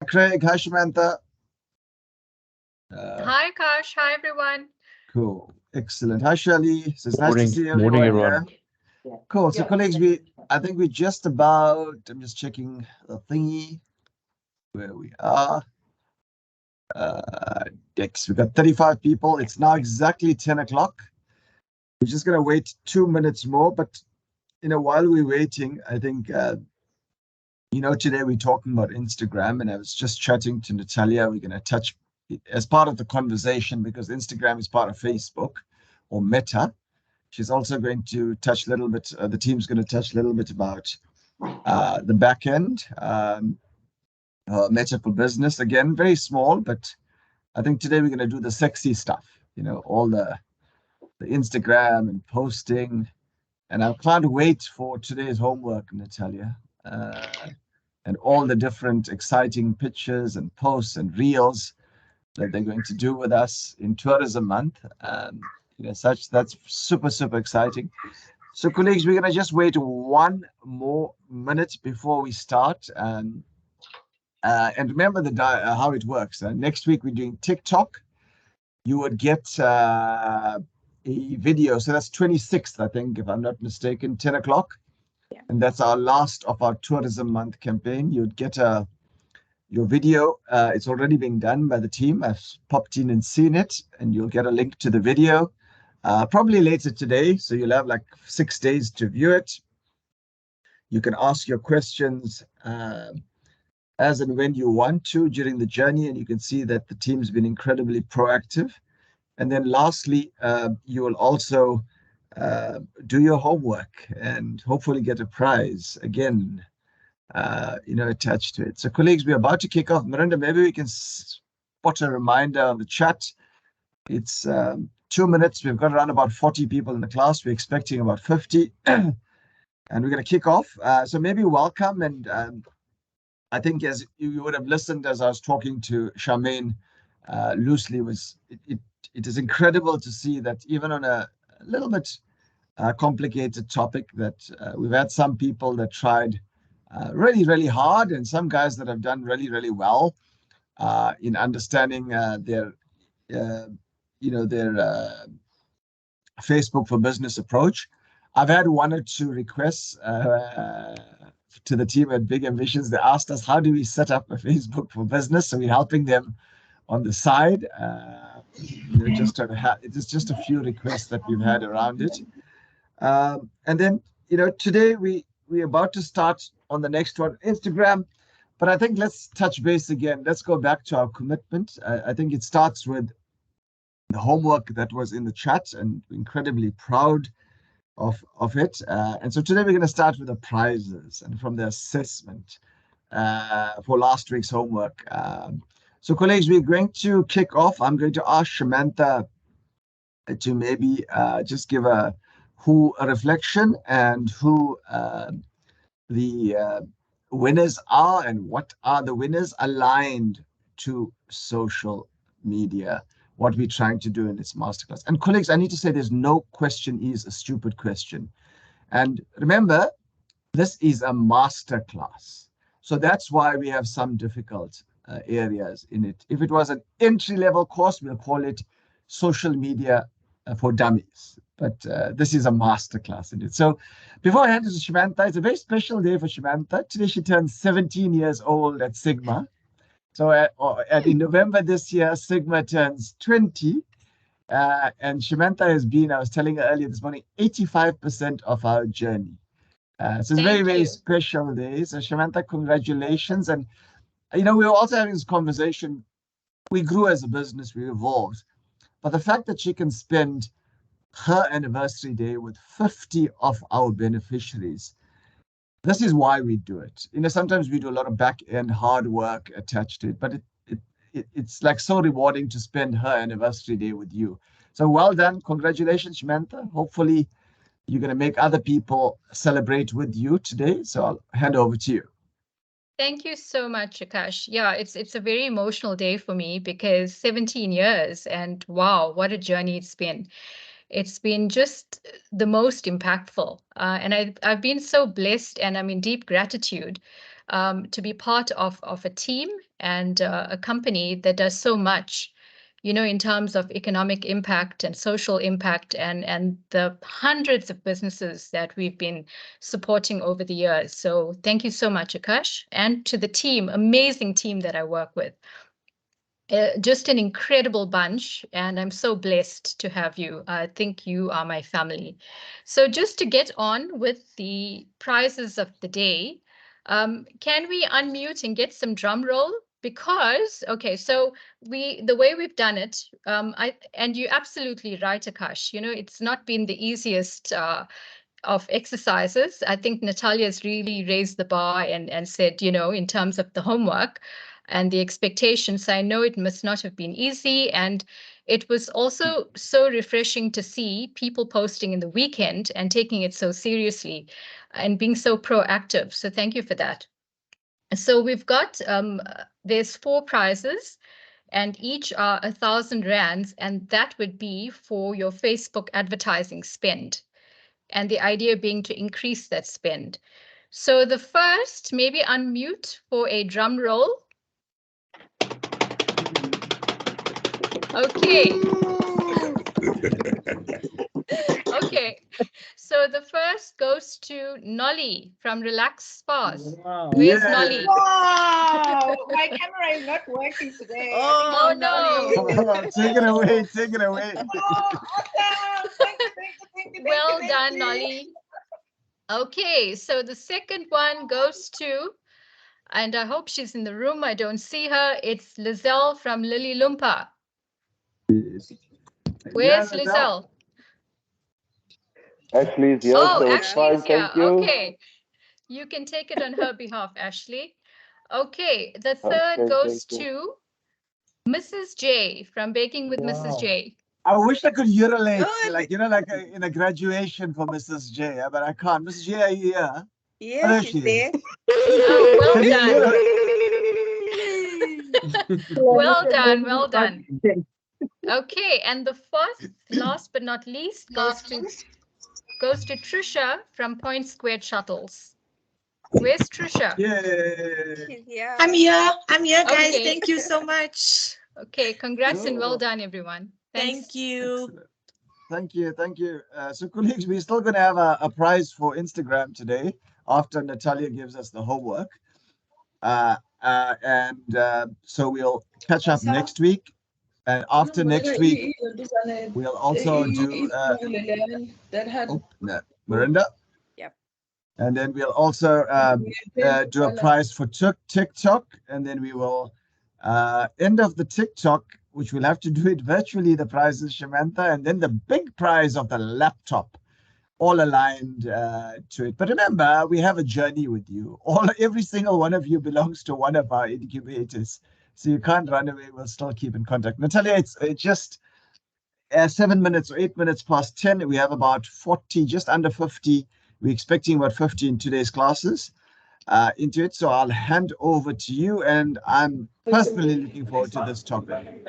Craig, hi Samantha. Hi, Kash. Hi, everyone. Cool, excellent. Hi Shirley. So it's nice to Morning, see morning, everyone everyone. here. Cool. So colleagues, I think we just about. I'm just checking the thingy where we are. Dex. We got 35 people. It's now exactly 10 o'clock. We're just gonna wait 2 minutes more, but while we're waiting, I think today we're talking about Instagram, and I was just chatting to Natalia. We're gonna touch it as part of the conversation because Instagram is part of Facebook or Meta. She's also going to touch a little bit, the team's going to touch a little bit about the back end, Meta for Business. Again, very small, but I think today we're going to do the sexy stuff, all the Instagram and posting. And I can't wait for today's homework, Natalia, and all the different exciting pictures and posts and reels that they're going to do with us in Tourism Month. That's super, super exciting. So, colleagues, we're going to just wait 1 more minute before we start. And remember how it works. Next week, we're doing TikTok. You would get a video. So that's 26th, I think, if I'm not mistaken, 10 o'clock. And that's our last of our Tourism Month campaign. You'd get your video. It's already being done by the team. I've popped in and seen it, and you'll get a link to the video. Probably later today, so you'll have like 6 days to view it. You can ask your questions as and when you want to during the journey, and you can see that the team's been incredibly proactive. And then lastly, you will also do your homework and hopefully get a prize again, attached to it. So colleagues, we're about to kick off. Miranda, maybe we can spot a reminder on the chat. It's 2 minutes. We've got around about 40 people in the class. We're expecting about 50. And we're going to kick off. So maybe welcome. And I think as you would have listened as I was talking to Charmaine loosely, it is incredible to see that even on a little bit complicated topic that we've had some people that tried really, really hard and some guys that have done really, really well in understanding their Facebook for Business approach. I've had 1 or 2 requests to the team at Big Ambitions. They asked us, how do we set up a Facebook for Business? So we're helping them on the side. It is just a few requests that we've had around it. And then, today we're about to start on the next one, Instagram. But I think let's touch base again. Let's go back to our commitment. I think it starts with the homework that was in the chat, and incredibly proud of it. And so today we're going to start with the prizes and from the assessment for last week's homework. So colleagues, we're going to kick off. I'm going to ask Samantha to maybe just give a reflection and who the winners are and what are the winners aligned to social media, what we're trying to do in this masterclass. And colleagues, I need to say there's no question is a stupid question. And remember, this is a masterclass. So that's why we have some difficult areas in it. If it was an entry-level course, we'll call it social media for dummies. But this is a masterclass in it. So before I hand it to Samantha, it's a very special day for Samantha. Today she turns 17 years old at Sigma. So in November this year, Sigma turns 20. And Samantha has been, I was telling her earlier this morning, 85% of our journey. So it's a very, very special day. So Samantha, congratulations. And, we were also having this conversation. We grew as a business, we evolved. But the fact that she can spend her anniversary day with 50 of our beneficiaries, this is why we do it. Sometimes we do a lot of back-end hard work attached to it, but it's like so rewarding to spend her anniversary day with you. So well done. Congratulations, Samantha. Hopefully you're going to make other people celebrate with you today. So I'll hand over to you. Thank you so much, Akash. Yeah, it's a very emotional day for me because 17 years and wow, what a journey it's been. It's been just the most impactful. And I've been so blessed and I'm in deep gratitude to be part of a team and a company that does so much, in terms of economic impact and social impact and the hundreds of businesses that we've been supporting over the years. So thank you so much, Akash, and to the team, amazing team that I work with. Just an incredible bunch, and I'm so blessed to have you. I think you are my family. So just to get on with the prizes of the day, can we unmute and get some drum roll? Because, okay, so the way we've done it, and you're absolutely right, Akash, it's not been the easiest of exercises. I think Natalia's really raised the bar and said, in terms of the homework and the expectations, I know it must not have been easy. And it was also so refreshing to see people posting in the weekend and taking it so seriously and being so proactive. So thank you for that. So we've got, there's 4 prizes and each are 1,000 rands, and that would be for your Facebook advertising spend. And the idea being to increase that spend. So the first, maybe unmute for a drum roll. Okay. Okay. So the first goes to Nolly from Relax Spas. Wow. Where's Nolly? Wow, my camera is not working today. Oh, no. Take it away. Take it away. Oh, awesome. Thank you. Well thank done, you. Nolly. Okay, so the second one goes to, and I hope she's in the room. I don't see her. It's Lizelle from Lily Lumpa. Where's Lizelle? Ashley's here, Oh, so it's fine, Ashley's here. thank you. Okay. You can take it on her behalf, Ashley. Okay, the third Okay, goes thank you. to Mrs. J from Baking with Mrs. J. I wish I could urinate, like in a graduation for Mrs. J, but I can't. Mrs. J, are you here? Yes, there she's she there. is. Oh, well Can you done. Well done, well done. Okay, and the fourth, last but not least, goes to Trisha from Point Squared Shuttles. Where's Trisha? Yay. She's here. I'm here, guys. Okay. Thank you so much. Okay, congrats and well done, everyone. Thanks. Thank you. Excellent. Thank you. So colleagues, we're still going to have a prize for Instagram today after Natalia gives us the homework. So we'll catch up next week. And after next week, we'll also do Miranda. Yep. And then we'll also do a prize for TikTok. And then we will end of the TikTok, which we'll have to do it virtually. The prize is Shamantha. And then the big prize of the laptop, all aligned to it. But remember, we have a journey with you. Every single one of you belongs to one of our incubators. So you can't run away. We'll still keep in contact. Natalia, it's just 7 minutes or 8 minutes past 10. We have about 40, just under 50. We're expecting about 50 in today's classes into it. So I'll hand over to you. And I'm personally looking forward to this topic.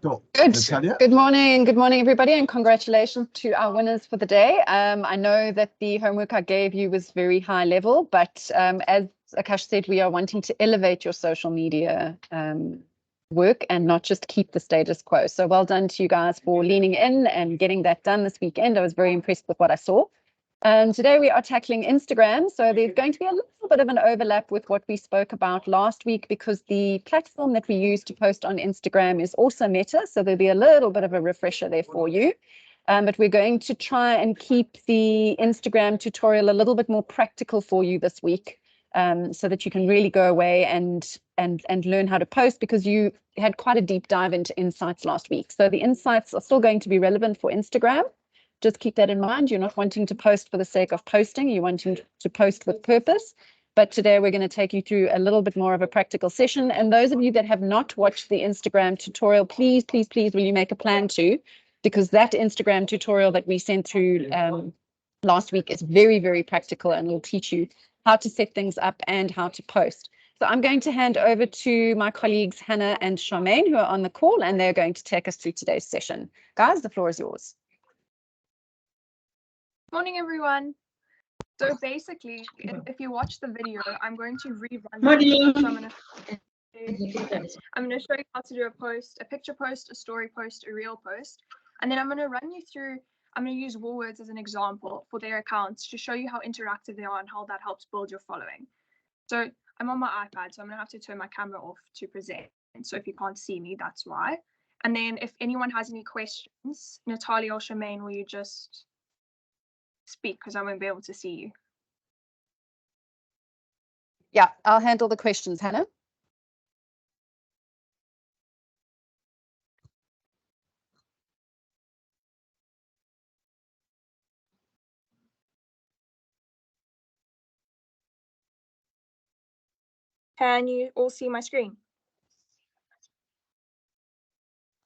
So, Good. Natalia? Good morning, everybody, and congratulations to our winners for the day. I know that the homework I gave you was very high level, but as Akash said, we are wanting to elevate your social media work and not just keep the status quo. So well done to you guys for leaning in and getting that done this weekend. I was very impressed with what I saw. Today we are tackling Instagram. So there's going to be a little bit of an overlap with what we spoke about last week because the platform that we use to post on Instagram is also Meta. So there'll be a little bit of a refresher there for you. But we're going to try and keep the Instagram tutorial a little bit more practical for you this week so that you can really go away and learn how to post because you had quite a deep dive into insights last week. So the insights are still going to be relevant for Instagram. Just keep that in mind. You're not wanting to post for the sake of posting. You're wanting to post with purpose. But today we're going to take you through a little bit more of a practical session. And those of you that have not watched the Instagram tutorial, please, will you make a plan to? Because that Instagram tutorial that we sent through last week is very, very practical and will teach you how to set things up and how to post. So I'm going to hand over to my colleagues, Hannah and Charmaine, who are on the call, and they're going to take us through today's session. Guys, the floor is yours. Morning, everyone. So basically, if you watch the video, I'm going to rerun it. So I'm going to show you how to do a post, a picture post, a story post, a reel post. And then I'm going to run you through, I'm going to use Woolworths as an example for their accounts to show you how interactive they are and how that helps build your following. So I'm on my iPad, so I'm going to have to turn my camera off to present. So if you can't see me, that's why. And then if anyone has any questions, Natalia or Shemaine, will you just speak because I won't be able to see you. Yeah, I'll handle the questions, Hannah. Can you all see my screen?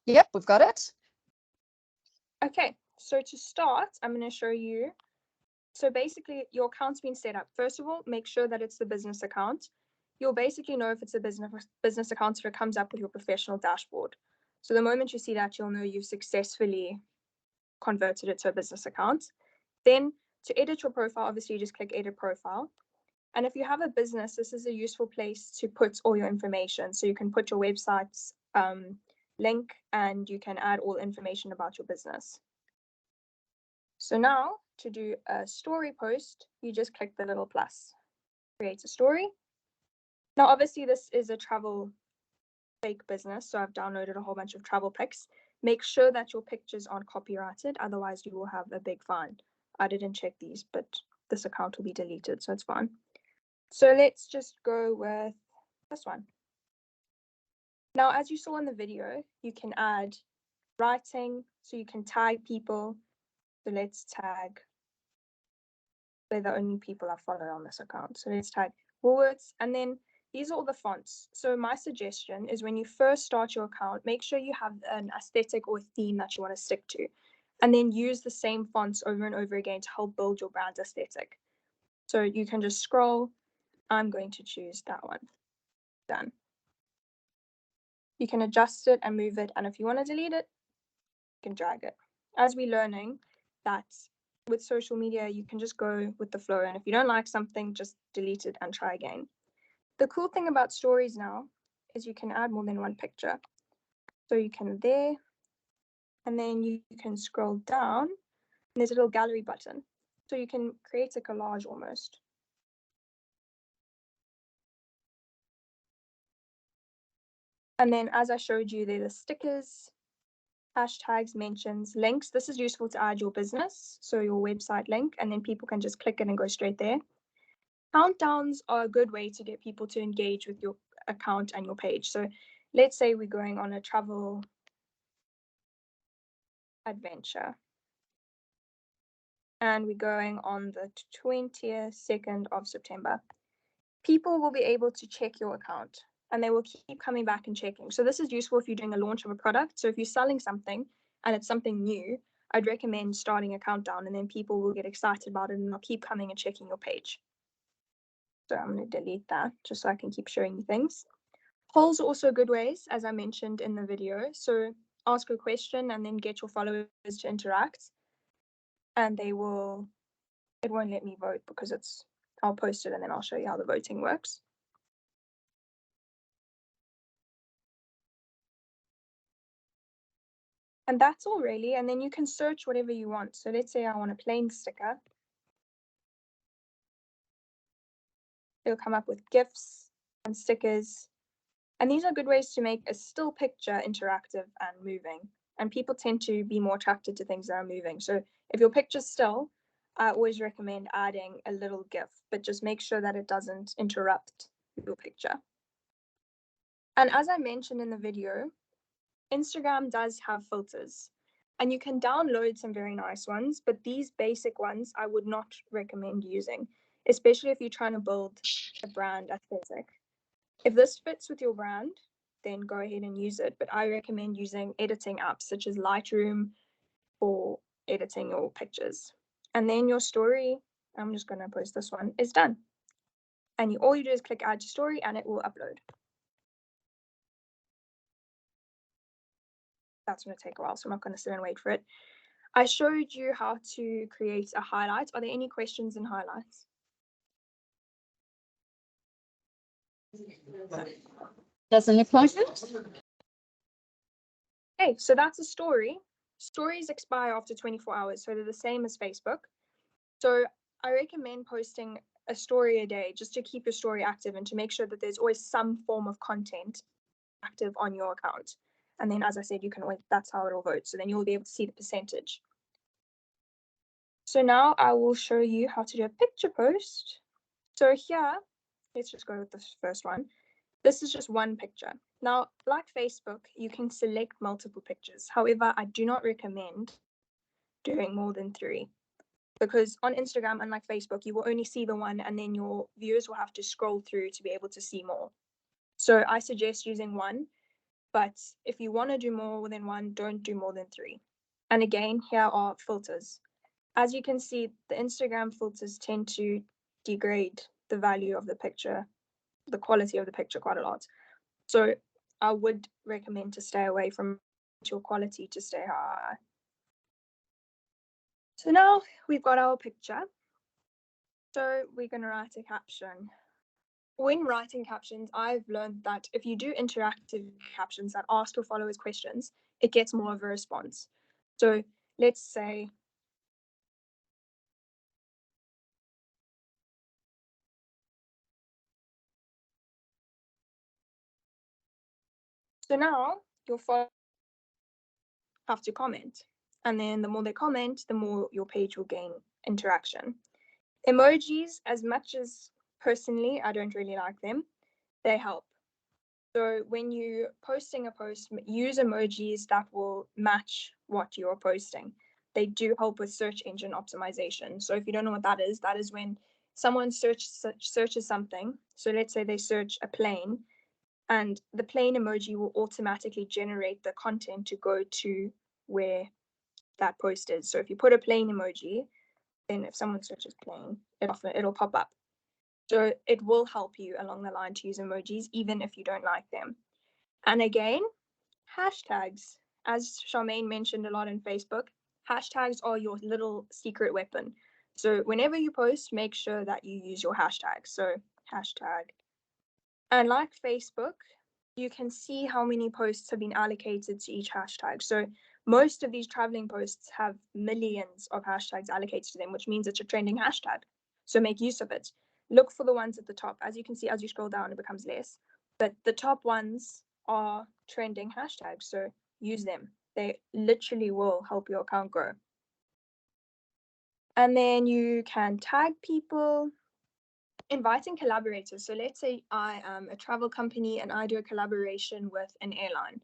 Yep, we've got it. Okay, so to start, I'm going to show you. So basically, your account's been set up. First of all, make sure that it's the business account. You'll basically know if it's a business account if it comes up with your professional dashboard. So the moment you see that, you'll know you've successfully converted it to a business account. Then to edit your profile, obviously you just click edit profile. And if you have a business, this is a useful place to put all your information. So you can put your website's link and you can add all the information about your business. So now to do a story post, you just click the little plus, create a story. Now, obviously this is a travel fake business, so I've downloaded a whole bunch of travel pics. Make sure that your pictures aren't copyrighted, otherwise you will have a big fine. I didn't check these, but this account will be deleted, so it's fine. So let's just go with this one. Now, as you saw in the video, you can add writing, so you can tag people. So let's tag, they're the only people I follow on this account. So let's tag Woolworths, and then these are all the fonts. So my suggestion is when you first start your account, make sure you have an aesthetic or theme that you want to stick to, and then use the same fonts over and over again to help build your brand's aesthetic. So you can just scroll. I'm going to choose that one. Done. You can adjust it and move it, and if you want to delete it, you can drag it. As we're learning that with social media, you can just go with the flow, and if you don't like something, just delete it and try again. The cool thing about stories now is you can add more than one picture. So you can there, and then you can scroll down, and there's a little gallery button. So you can create a collage almost. And then as I showed you, there are the stickers, hashtags, mentions, links. This is useful to add your business, so your website link, and then people can just click it and go straight there. Countdowns are a good way to get people to engage with your account and your page. So let's say we're going on a travel adventure and we're going on the 22nd of September. People will be able to check your account and they will keep coming back and checking. So this is useful if you're doing a launch of a product. So if you're selling something and it's something new, I'd recommend starting a countdown, and then people will get excited about it and they'll keep coming and checking your page. So I'm going to delete that just so I can keep showing you things. Polls are also good ways, as I mentioned in the video. So ask a question and then get your followers to interact. And it won't let me vote because I'll post it and then I'll show you how the voting works. And that's all really. And then you can search whatever you want. So let's say I want a plain sticker. It'll come up with GIFs and stickers. And these are good ways to make a still picture interactive and moving. And people tend to be more attracted to things that are moving. So if your picture's still, I always recommend adding a little GIF, but just make sure that it doesn't interrupt your picture. And as I mentioned in the video, Instagram does have filters, and you can download some very nice ones, but these basic ones I would not recommend using, especially if you're trying to build a brand aesthetic. If this fits with your brand, then go ahead and use it, but I recommend using editing apps such as Lightroom for editing your pictures. And then your story, I'm just going to post this one, is done. And all you do is click add to story and it will upload. That's going to take a while, so I'm not going to sit and wait for it. I showed you how to create a highlight. Are there any questions in highlights? Doesn't look like it. Okay, so that's a story. Stories expire after 24 hours, so they're the same as Facebook. So I recommend posting a story a day just to keep your story active and to make sure that there's always some form of content active on your account. And then, as I said, you can always, that's how it'll vote. So then you'll be able to see the percentage. So now I will show you how to do a picture post. So here, let's just go with this first one. This is just one picture. Now, like Facebook, you can select multiple pictures. However, I do not recommend doing more than 3 because on Instagram, unlike Facebook, you will only see the one and then your viewers will have to scroll through to be able to see more. So I suggest using 1, but if you want to do more than 1, don't do more than 3. And again, here are filters. As you can see, the Instagram filters tend to degrade the value of the picture, the quality of the picture quite a lot. So I would recommend to stay away from your quality to stay high. So now we've got our picture. So we're going to write a caption. When writing captions, I've learned that if you do interactive captions that ask your followers questions, it gets more of a response. So let's say, so now your followers have to comment. And then the more they comment, the more your page will gain interaction. Emojis, as much as personally I don't really like them, they help. So when you're posting a post, use emojis that will match what you're posting. They do help with search engine optimization. So if you don't know what that is when someone searches something. So let's say they search a plane, and the plane emoji will automatically generate the content to go to where that post is. So if you put a plane emoji, then if someone searches plane, it'll pop up. So it will help you along the line to use emojis, even if you don't like them. And again, hashtags. As Charmaine mentioned a lot in Facebook, hashtags are your little secret weapon. So whenever you post, make sure that you use your hashtag. So hashtag. And like Facebook, you can see how many posts have been allocated to each hashtag. So most of these traveling posts have millions of hashtags allocated to them, which means it's a trending hashtag. So make use of it. Look for the ones at the top. As you can see, as you scroll down, it becomes less. But the top ones are trending hashtags. So use them. They literally will help your account grow. And then you can tag people. Inviting collaborators. So let's say I am a travel company and I do a collaboration with an airline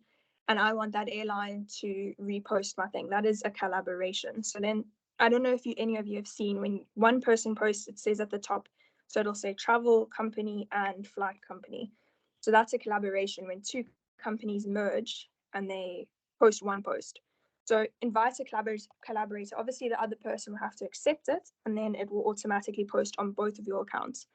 and I want that airline to repost my thing. That is a collaboration. So then I don't know if any of you have seen when one person posts, it says at the top, so it'll say travel company and flight company. So that's a collaboration when 2 companies merge and they post one post. So invite a collaborator. Obviously, the other person will have to accept it, and then it will automatically post on both of your accounts.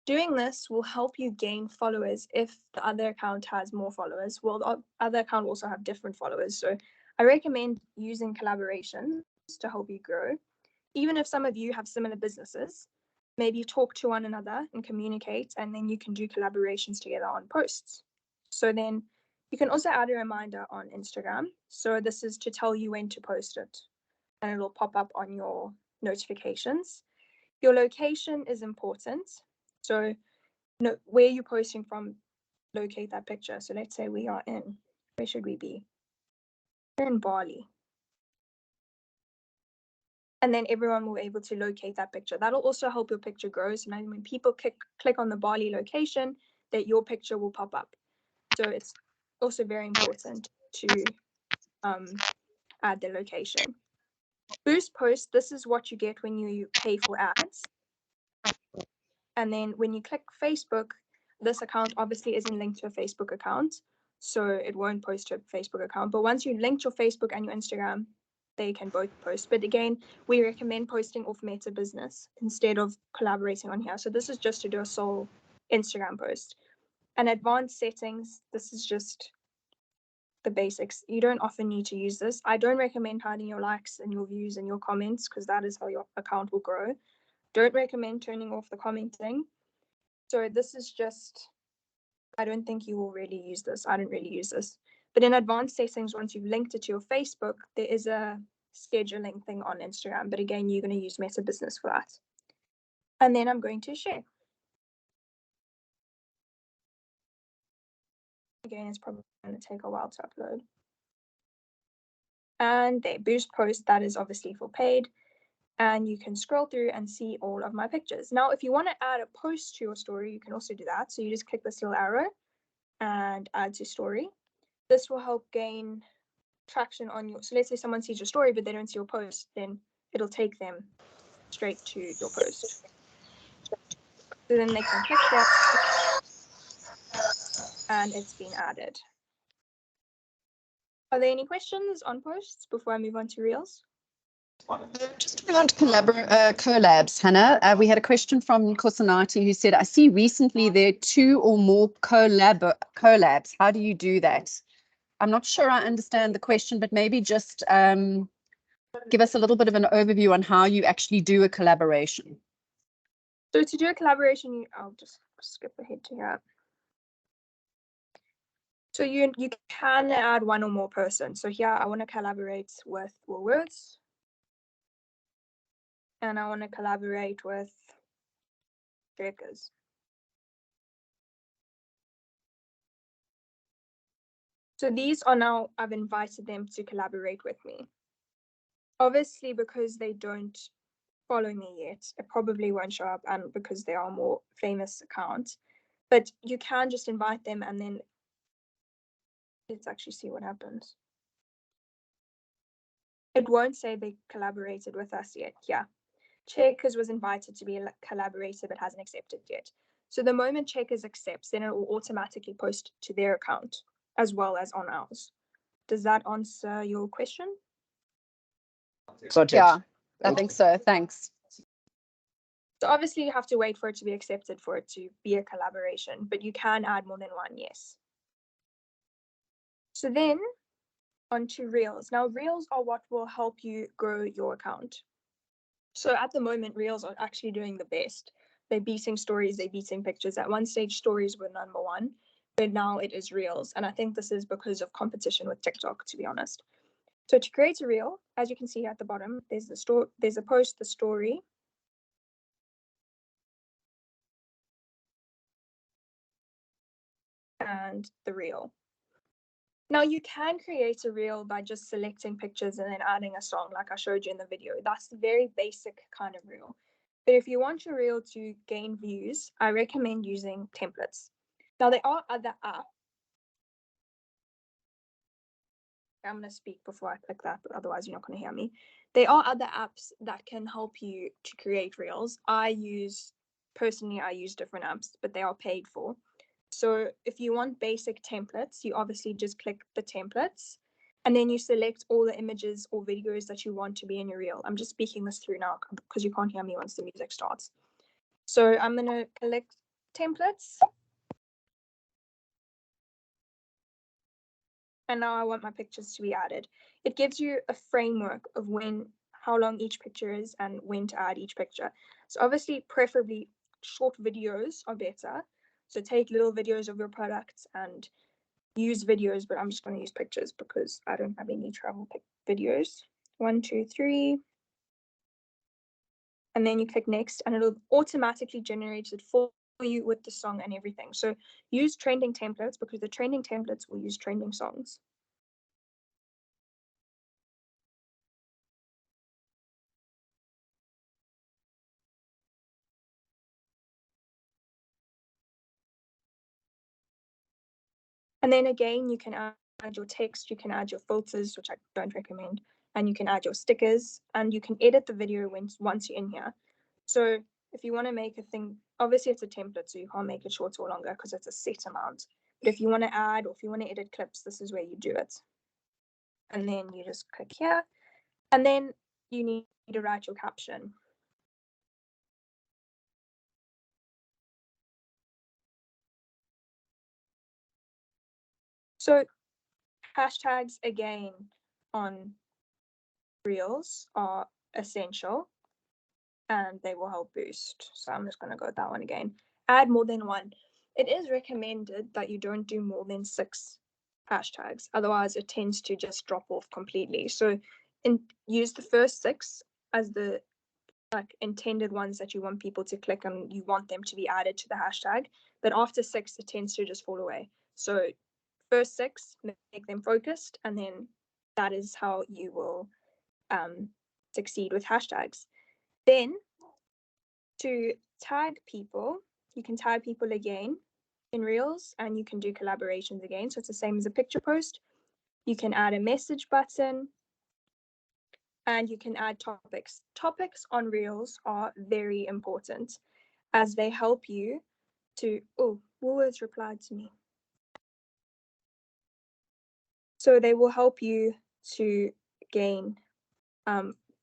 Doing this will help you gain followers if the other account has more followers. Well, the other account will also have different followers. So I recommend using collaborations to help you grow. Even if some of you have similar businesses, maybe talk to one another and communicate, and then you can do collaborations together on posts. So then you can also add a reminder on Instagram. So this is to tell you when to post it, and it'll pop up on your notifications. Your location is important. So where you're posting from, locate that picture. So let's say we are in, where should we be? We're in Bali. And then everyone will be able to locate that picture. That'll also help your picture grow. So now when people click on the Bali location, that your picture will pop up. So it's also very important to add the location. Boost post, this is what you get when you pay for ads. And then when you click Facebook, this account obviously isn't linked to a Facebook account, so it won't post to a Facebook account. But once you link your Facebook and your Instagram, they can both post. But again, we recommend posting off Meta Business instead of collaborating on here. So this is just to do a sole Instagram post. And advanced settings, this is just the basics. You don't often need to use this. I don't recommend hiding your likes and your views and your comments because that is how your account will grow. Don't recommend turning off the commenting. So this is just, I don't think you will really use this. I don't really use this. But in advanced settings, once you've linked it to your Facebook, there is a scheduling thing on Instagram. But again, you're going to use Meta Business for that. And then I'm going to share. Again, it's probably going to take a while to upload. And there, boost post, that is obviously for paid. And you can scroll through and see all of my pictures. Now, if you want to add a post to your story, you can also do that. So you just click this little arrow and add to story. This will help gain traction on your, so let's say someone sees your story, but they don't see your post, then it'll take them straight to your post. So then they can click that and it's been added. Are there any questions on posts before I move on to Reels? Just around collabs, Hannah, we had a question from Kosanati who said, I see recently there are 2 or more collabs. How do you do that? I'm not sure I understand the question, but maybe just give us a little bit of an overview on how you actually do a collaboration. So to do a collaboration, I'll just skip ahead to here. So you can add 1 or more persons. So here I want to collaborate with Woolworths. And I want to collaborate with Checkers. So these are now, I've invited them to collaborate with me. Obviously, because they don't follow me yet, it probably won't show up, and because they are more famous accounts. But you can just invite them and then let's actually see what happens. It won't say they collaborated with us yet. Yeah. Checkers was invited to be a collaborator but hasn't accepted yet. So the moment Checkers accepts, then it will automatically post to their account as well as on ours. Does that answer your question? Yeah, I think so. Thanks. So obviously you have to wait for it to be accepted for it to be a collaboration, but you can add more than 1, yes. So then onto Reels. Now Reels are what will help you grow your account. So at the moment, Reels are actually doing the best. They're beating stories, they're beating pictures. At one stage, stories were number 1, but now it is Reels. And I think this is because of competition with TikTok, to be honest. So to create a Reel, as you can see at the bottom, there's a post, the story, and the Reel. Now you can create a Reel by just selecting pictures and then adding a song like I showed you in the video. That's the very basic kind of Reel. But if you want your Reel to gain views, I recommend using templates. Now there are other apps. I'm going to speak before I click that, but otherwise you're not going to hear me. There are other apps that can help you to create Reels. Personally, I use different apps, but they are paid for. So if you want basic templates, you obviously just click the templates and then you select all the images or videos that you want to be in your Reel. I'm just speaking this through now because you can't hear me once the music starts. So I'm going to select templates. And now I want my pictures to be added. It gives you a framework of how long each picture is and when to add each picture. So obviously, preferably short videos are better. So take little videos of your products and use videos, but I'm just going to use pictures because I don't have any travel videos. 1, 2, 3. And then you click next and it'll automatically generate it for you with the song and everything. So use trending templates because the trending templates will use trending songs. And then again, you can add your text, you can add your filters, which I don't recommend, and you can add your stickers, and you can edit the video once you're in here. So if you want to make a thing, obviously it's a template, so you can't make it shorter or longer because it's a set amount. But if you want to add or if you want to edit clips, this is where you do it. And then you just click here, and then you need to write your caption. So Hashtags again on Reels are essential and they will help boost. So I'm just going to go with that one again. Add more than one. It is recommended that you don't do more than 6 hashtags. Otherwise, it tends to just drop off completely. So use the first 6 as the intended ones that you want people to click and you want them to be added to the hashtag. But after 6, it tends to just fall away. So first 6, make them focused, and then that is how you will succeed with hashtags. Then to tag people, you can tag people again in Reels, and you can do collaborations again. So it's the same as a picture post. You can add a message button, and you can add topics. Topics on Reels are very important as they help you to, oh, Woolworths replied to me. So they will help you to gain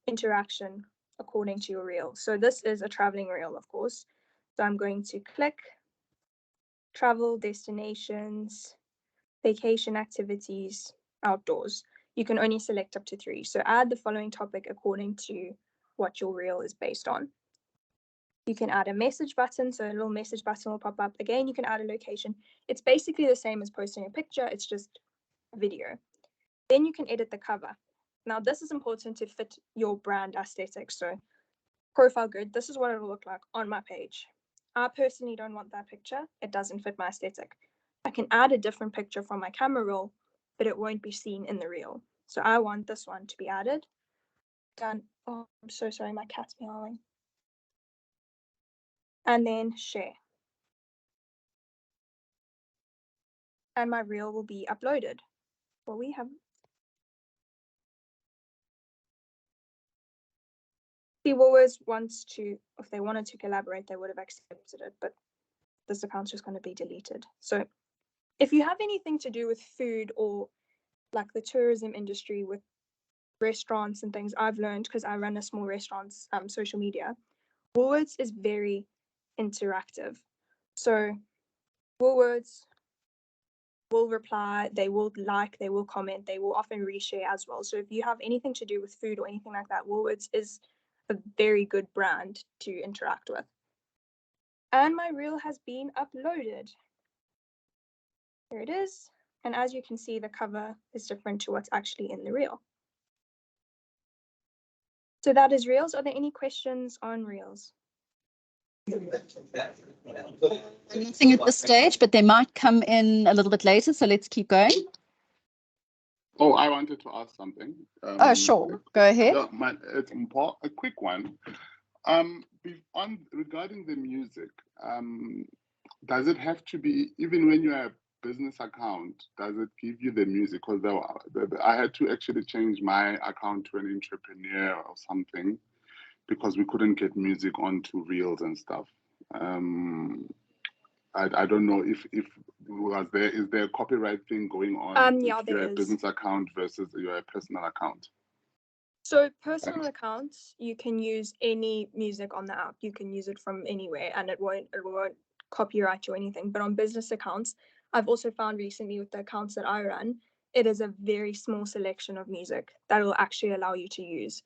interaction according to your reel. So this is a traveling reel, of course. So I'm going to click travel destinations, vacation activities, outdoors. You can only select up to 3. So add the following topic according to what your reel is based on. You can add a message button. So a little message button will pop up. Again, you can add a location. It's basically the same as posting a picture. It's just video. Then you can edit the cover. Now, this is important to fit your brand aesthetic. So profile grid, this is what it will look like on my page. I personally don't want that picture. It doesn't fit my aesthetic. I can add a different picture from my camera roll, but it won't be seen in the reel. So I want this one to be added. Done. Oh, I'm so sorry, my cat's meowing. And then share. And my reel will be uploaded. Well, we have. See, Woolworths wants to, if they wanted to collaborate, they would have accepted it, but this account's just going to be deleted. So if you have anything to do with food or like the tourism industry with restaurants and things, I've learned because I run a small restaurant's social media, Woolworths is very interactive. So Woolworths will reply, they will like, they will comment, they will often reshare as well. So if you have anything to do with food or anything like that, Woolworths is a very good brand to interact with. And my reel has been uploaded. Here it is. And as you can see, the cover is different to what's actually in the reel. So that is Reels. Are there any questions on Reels? Nothing at this stage, but they might come in a little bit later. So let's keep going. Oh, I wanted to ask something. Oh, sure. Go ahead. Yeah, it's important. A quick one. Regarding the music, does it have to be, even when you have a business account, does it give you the music? Because I had to actually change my account to an entrepreneur or something because we couldn't get music onto Reels and stuff. I don't know if is there a copyright thing going on Yeah, if you're there a is. business account versus your personal account? So personal accounts, you can use any music on the app. You can use it from anywhere and it won't copyright you or anything. But on business accounts, I've also found recently with the accounts that I run, it is a very small selection of music that will actually allow you to use.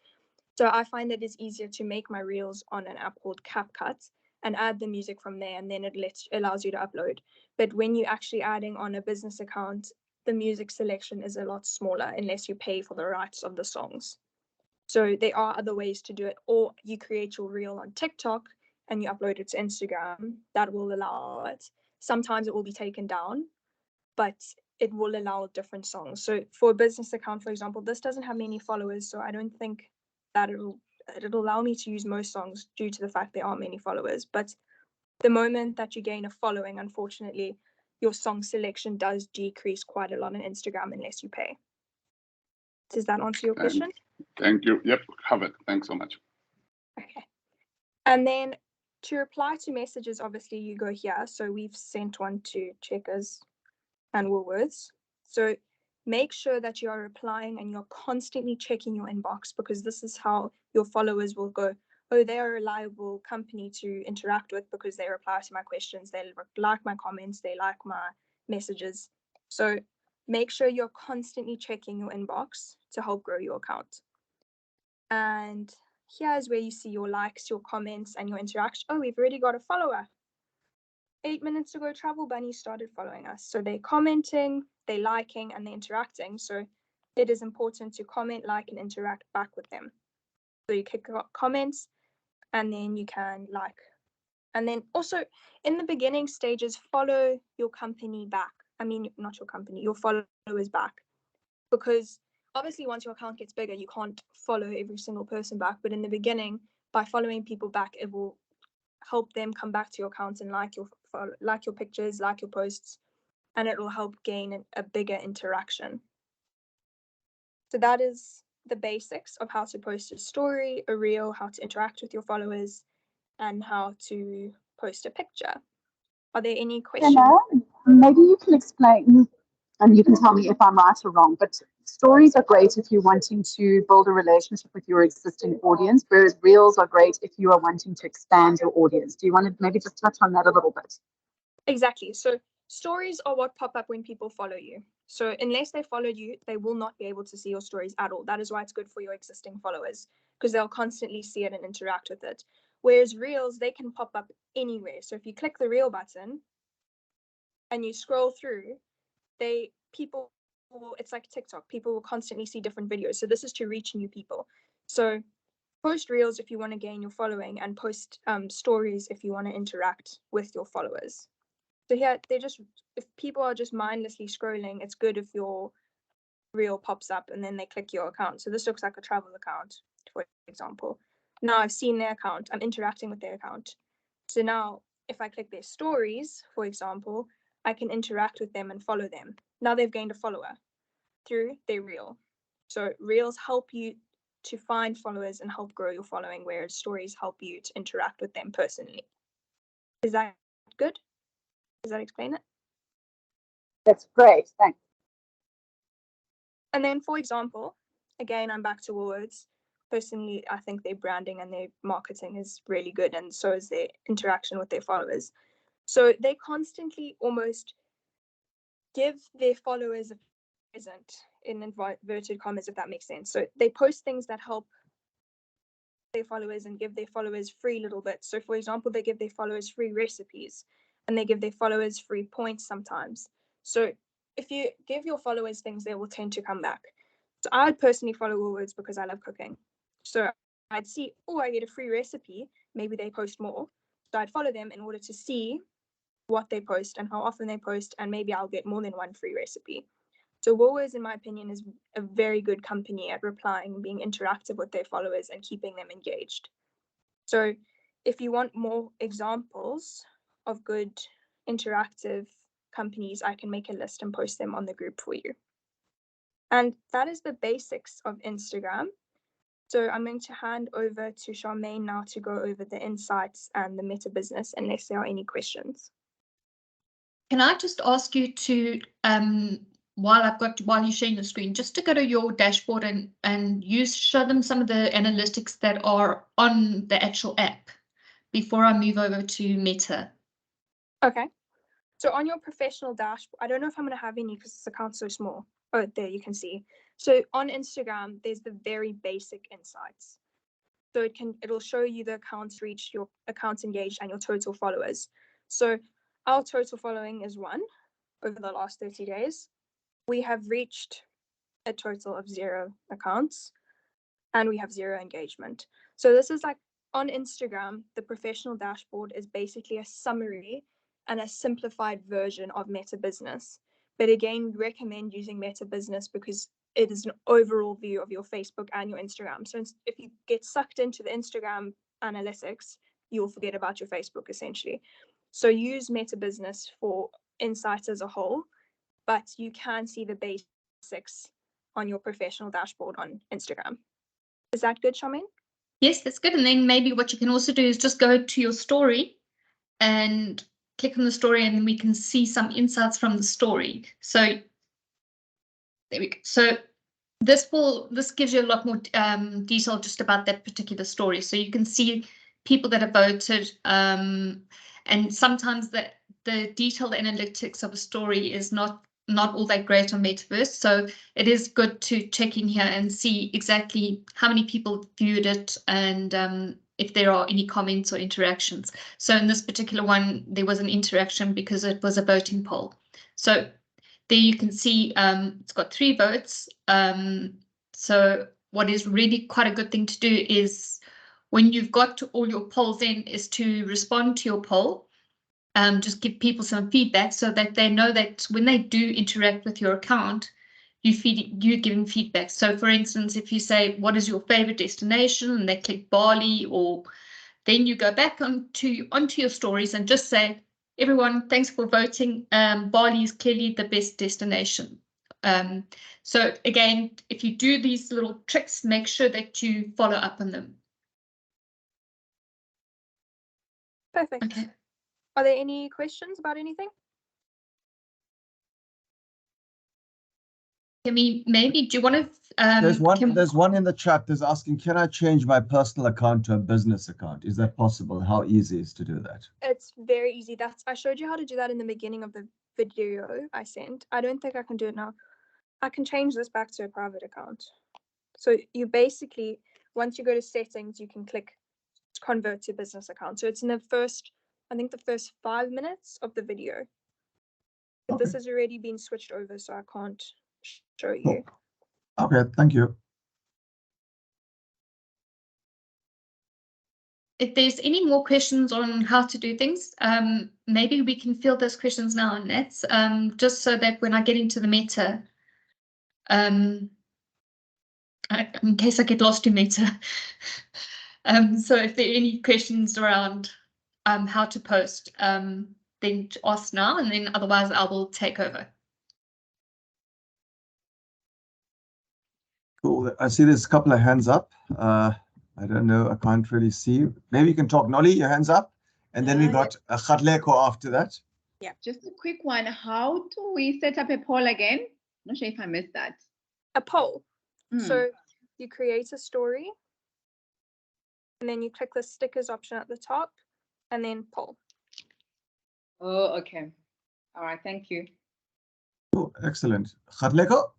So I find that it's easier to make my reels on an app called CapCut and add the music from there, and then it allows you to upload. But when you're actually adding on a business account, the music selection is a lot smaller unless you pay for the rights of the songs. So there are other ways to do it, or you create your reel on TikTok and you upload it to Instagram. That will allow it. Sometimes it will be taken down, but it will allow different songs. So for a business account, for example, this doesn't have many followers, so I don't think that it'll allow me to use most songs due to the fact there aren't many followers. But the moment that you gain a following, unfortunately, your song selection does decrease quite a lot on Instagram unless you pay. Does that answer your question? Thank you. Yep, covered. Thanks so much. Okay. And then to reply to messages, obviously you go here. So we've sent one to Checkers and Woolworths. So make sure that you are replying and you're constantly checking your inbox, because this is how your followers will go, oh, they're a reliable company to interact with because they reply to my questions, they like my comments, they like my messages. So make sure you're constantly checking your inbox to help grow your account. And here's where you see your likes, your comments, and your interaction. Oh, we've already got a follower. 8 minutes ago, Travel Bunny started following us. So they're commenting, they're liking, and they're interacting. So it is important to comment, like, and interact back with them. So you click comments, and then you can like. And then also in the beginning stages, follow your company back. I mean, not your company, your followers back. Because obviously once your account gets bigger, you can't follow every single person back. But in the beginning, by following people back, it will help them come back to your account and like your pictures, like your posts, and it will help gain a bigger interaction. So that is the basics of how to post a story, a reel, how to interact with your followers, and how to post a picture. Are there any questions? Jenna, maybe you can explain, and you can tell me if I'm right or wrong, but stories are great if you're wanting to build a relationship with your existing audience, whereas reels are great if you are wanting to expand your audience. Do you want to maybe just touch on that a little bit? Exactly. So stories are what pop up when people follow you. So unless they followed you, they will not be able to see your stories at all. That is why it's good for your existing followers, because they'll constantly see it and interact with it. Whereas reels, they can pop up anywhere. So if you click the reel button and you scroll through, it's like TikTok. People will constantly see different videos. So this is to reach new people. So post reels if you want to gain your following, and post stories if you want to interact with your followers. So here, if people are just mindlessly scrolling, it's good if your reel pops up and then they click your account. So this looks like a travel account, for example. Now I've seen their account, I'm interacting with their account. So now if I click their stories, for example, I can interact with them and follow them. Now they've gained a follower through their reel. So reels help you to find followers and help grow your following, whereas stories help you to interact with them personally. Is that good? Does that explain it? That's great, thanks. And then, for example, again, I'm back to Woolworths. Personally, I think their branding and their marketing is really good, and so is their interaction with their followers. So they constantly almost give their followers a present, in inverted commas, if that makes sense. So they post things that help their followers and give their followers free little bits. So for example, they give their followers free recipes, and they give their followers free points sometimes. So if you give your followers things, they will tend to come back. So I would personally follow Woolworths because I love cooking. So I'd see, oh, I get a free recipe, maybe they post more. So I'd follow them in order to see what they post and how often they post, and maybe I'll get more than one free recipe. So Woolworths, in my opinion, is a very good company at replying, being interactive with their followers and keeping them engaged. So if you want more examples of good interactive companies, I can make a list and post them on the group for you. And that is the basics of Instagram. So I'm going to hand over to Charmaine now to go over the insights and the meta business, unless there are any questions. Can I just ask you to, while you're sharing the screen, just to go to your dashboard and show them some of the analytics that are on the actual app before I move over to Meta. Okay. So on your professional dashboard, I don't know if I'm going to have any because this account's so small. Oh, there you can see. So on Instagram, there's the very basic insights. So it'll show you the accounts reached, your accounts engaged, and your total followers. So our total following is 1 over the last 30 days. We have reached a total of 0 accounts, and we have 0 engagement. So this is like on Instagram, the professional dashboard is basically a summary and a simplified version of Meta Business. But again, we recommend using Meta Business because it is an overall view of your Facebook and your Instagram. So if you get sucked into the Instagram analytics, you'll forget about your Facebook essentially. So use Meta Business for insights as a whole, but you can see the basics on your professional dashboard on Instagram. Is that good, Charmaine? Yes, that's good. And then maybe what you can also do is just go to your story and click on the story, and then we can see some insights from the story. So there we go. So this gives you a lot more detail just about that particular story. So you can see people that have voted, and sometimes the detailed analytics of a story is not not all that great on Metaverse. So it is good to check in here and see exactly how many people viewed it and if there are any comments or interactions. So in this particular one, there was an interaction because it was a voting poll. So there you can see it's got 3 votes. So what is really quite a good thing to do is when you've got all your polls in is to respond to your poll. Just give people some feedback so that they know that when they do interact with your account, you're giving feedback. So for instance, if you say, what is your favorite destination? And they click Bali, or then you go back onto your stories and just say, everyone, thanks for voting. Bali is clearly the best destination. So again, if you do these little tricks, make sure that you follow up on them. Perfect. Okay. Are there any questions about anything? I mean, maybe do you want to? There's one in the chat that's asking, can I change my personal account to a business account? Is that possible? How easy is to do that? It's very easy. I showed you how to do that in the beginning of the video I sent. I don't think I can do it now. I can change this back to a private account. So you basically, once you go to settings, you can click convert to business account. So it's in the first 5 minutes of the video. But this has already been switched over, so I can't show you. Okay, thank you. If there's any more questions on how to do things, maybe we can field those questions now, Nets, just so that when I get into the meta, in case I get lost in meta. So if there are any questions around how to post, then ask now, and then otherwise I will take over. Cool. I see there's a couple of hands up. I don't know. I can't really see. Maybe you can talk. Nolly, your hands up. And then we got a Khatleko after that. Yeah, just a quick one. How do we set up a poll again? Not sure if I missed that. A poll. So you create a story, and then you click the stickers option at the top, and then poll. Oh, okay. All right, thank you. Oh, excellent. Khatleko?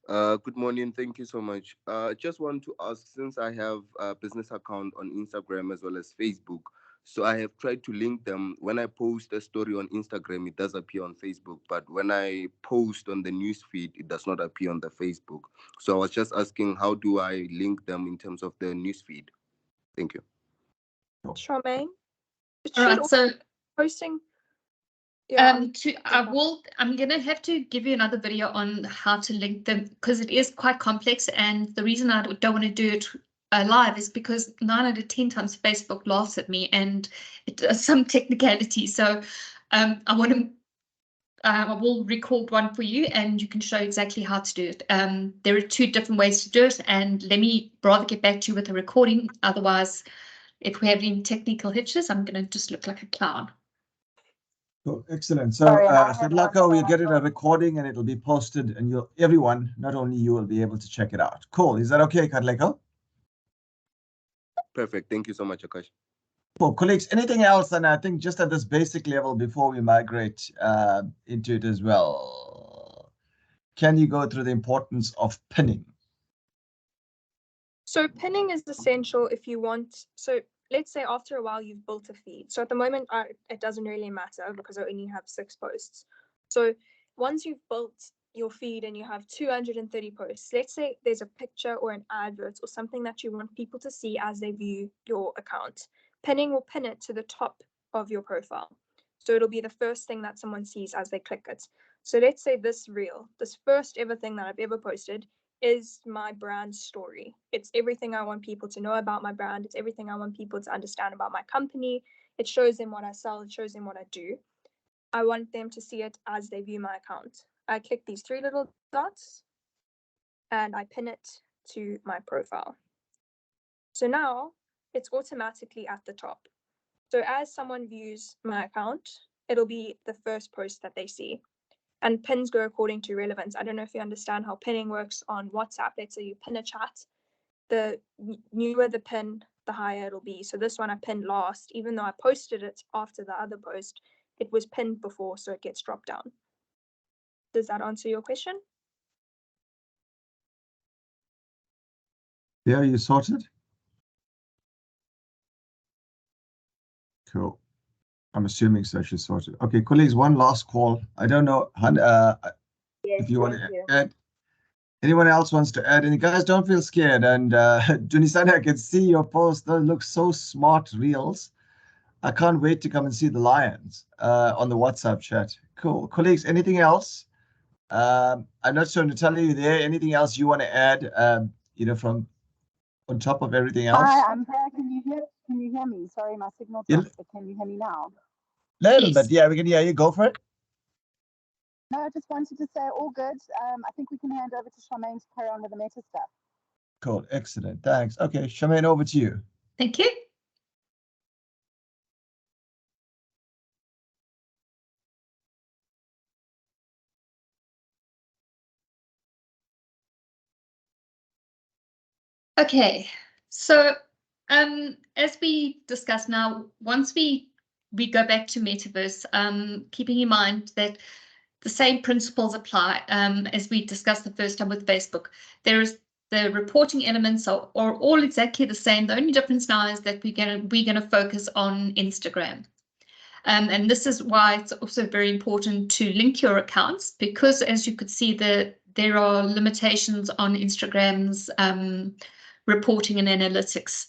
Good morning. Thank you so much. Just want to ask, since I have a business account on Instagram as well as Facebook, so I have tried to link them. When I post a story on Instagram, it does appear on Facebook, but when I post on the newsfeed, it does not appear on the Facebook. So I was just asking, how do I link them in terms of the newsfeed? Thank you. Charmaine? All right, so posting. Yeah, I'm gonna have to give you another video on how to link them because it is quite complex, and the reason I don't want to do it live is because 9 out of 10 times Facebook laughs at me and it does some technicality. So I will record one for you and you can show exactly how to do it. There are 2 different ways to do it, and let me rather get back to you with a recording. Otherwise, if we have any technical hitches, I'm gonna just look like a clown. Cool. Excellent. So, Khatleko, we'll get it a recording and it'll be posted, and everyone, not only you, will be able to check it out. Cool. Is that okay, Khatleko? Perfect. Thank you so much, Akash. Cool. Colleagues, anything else? And I think just at this basic level before we migrate into it as well, can you go through the importance of pinning? So pinning is essential if you want. So let's say after a while you've built a feed. So at the moment, it doesn't really matter because I only have 6 posts. So once you've built your feed and you have 230 posts, let's say there's a picture or an advert or something that you want people to see as they view your account. Pinning will pin it to the top of your profile. So it'll be the first thing that someone sees as they click it. So let's say this reel, this first ever thing that I've ever posted, is my brand story. It's everything I want people to know about my brand. It's everything I want people to understand about my company. It shows them what I sell. It shows them what I do. I want them to see it as they view my account. I click these 3 little dots and I pin it to my profile. So now it's automatically at the top. So as someone views my account, it'll be the first post that they see. And pins go according to relevance. I don't know if you understand how pinning works on WhatsApp. Let's say you pin a chat. The newer the pin, the higher it'll be. So this one I pinned last, even though I posted it after the other post, it was pinned before, so it gets dropped down. Does that answer your question? Yeah, you sorted? Cool. I'm assuming so. She's sorted. Okay, colleagues, one last call. I don't know, Yes, if you want thank to you. add. Anyone else wants to add any? Guys, don't feel scared. And Junisani, I can see your post. Those look so smart, reels. I can't wait to come and see the lions on the WhatsApp chat. Cool. Colleagues, anything else? I'm not sure, Natalia, you there? Anything else you want to add, from on top of everything else? Hi, I'm here. Can you hear me? Sorry, my signal Yeah. dropped, but can you hear me now? Little Yes. bit. Yeah, we can hear you. Go for it. No, I just wanted to say all good. I think we can hand over to Charmaine to carry on with the meta stuff. Cool. Excellent. Thanks. Okay, Charmaine, over to you. Thank you. Okay, so as we discussed now, once we go back to Metaverse, keeping in mind that the same principles apply as we discussed the first time with Facebook. There is the reporting elements are all exactly the same. The only difference now is that we're gonna focus on Instagram. And this is why it's also very important to link your accounts, because as you could see, there are limitations on Instagram's reporting and analytics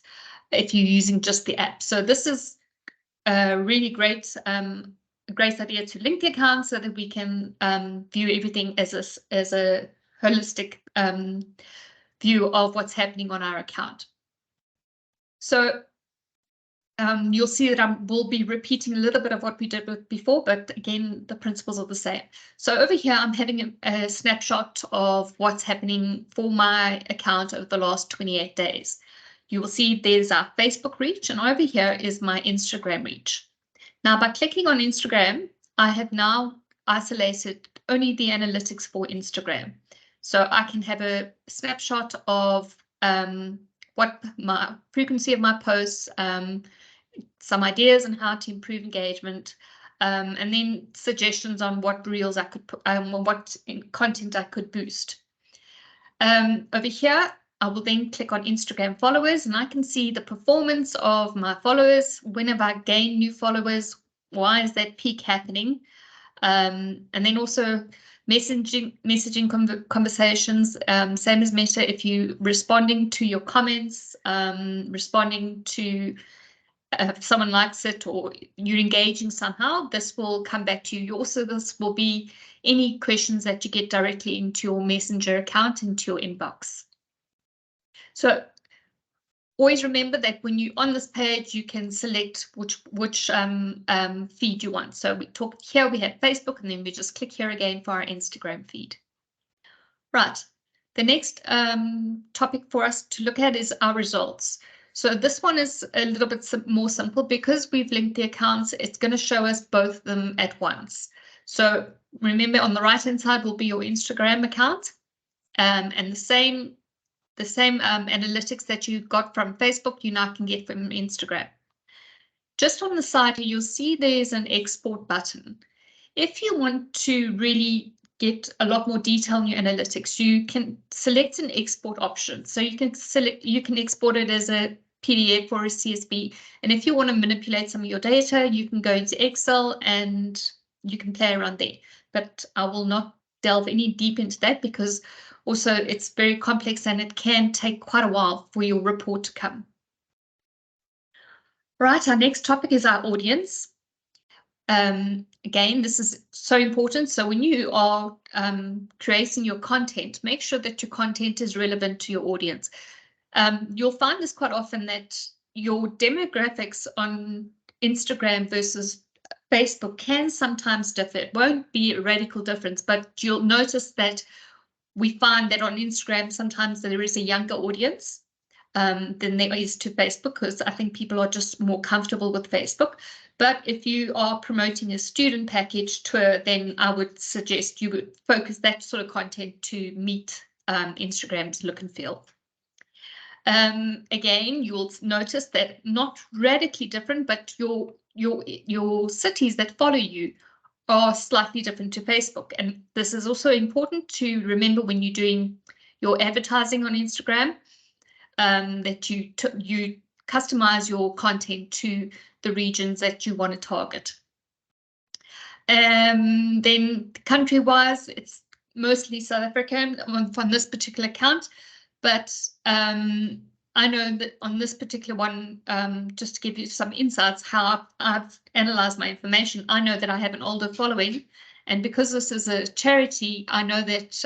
if you're using just the app. So this is a really great idea to link the accounts so that we can view everything as a holistic view of what's happening on our account. So you'll see that I will be repeating a little bit of what we did before, but again, the principles are the same. So over here, I'm having a snapshot of what's happening for my account over the last 28 days. You will see there's our Facebook reach, and over here is my Instagram reach. Now, by clicking on Instagram, I have now isolated only the analytics for Instagram. So I can have a snapshot of what my frequency of my posts, some ideas on how to improve engagement, and then suggestions on what reels I could put, what content I could boost. Over here, I will then click on Instagram followers, and I can see the performance of my followers. Whenever I gain new followers, why is that peak happening? And then also messaging conversations, same as Meta. If you responding to your comments, responding to if someone likes it or you're engaging somehow, this will come back to you. Also, this will be any questions that you get directly into your Messenger account, into your inbox. So always remember that when you're on this page, you can select which feed you want. So we talked here, we had Facebook, and then we just click here again for our Instagram feed. Right. The next topic for us to look at is our results. So this one is a little bit more simple because we've linked the accounts. It's going to show us both of them at once. So remember, on the right-hand side will be your Instagram account, and the same analytics that you got from Facebook, you now can get from Instagram. Just on the side here, you'll see there's an export button. If you want to really get a lot more detail in your analytics, you can select an export option. So you can export it as a PDF or a CSV. And if you want to manipulate some of your data, you can go into Excel and you can play around there. But I will not delve any deep into that because also it's very complex and it can take quite a while for your report to come. Right, our next topic is our audience. Again, this is so important. So when you are creating your content, make sure that your content is relevant to your audience. You'll find this quite often that your demographics on Instagram versus Facebook can sometimes differ. It won't be a radical difference, but you'll notice that we find that on Instagram, sometimes there is a younger audience than there is to Facebook, because I think people are just more comfortable with Facebook. But if you are promoting a student package tour, then I would suggest you would focus that sort of content to meet Instagram's look and feel. Again, you'll notice that not radically different, but your cities that follow you are slightly different to Facebook. And this is also important to remember when you're doing your advertising on Instagram, that you customize your content to the regions that you want to target. Then country-wise, it's mostly South African on this particular account, but I know that on this particular one, just to give you some insights how I've analyzed my information, I know that I have an older following, and because this is a charity, I know that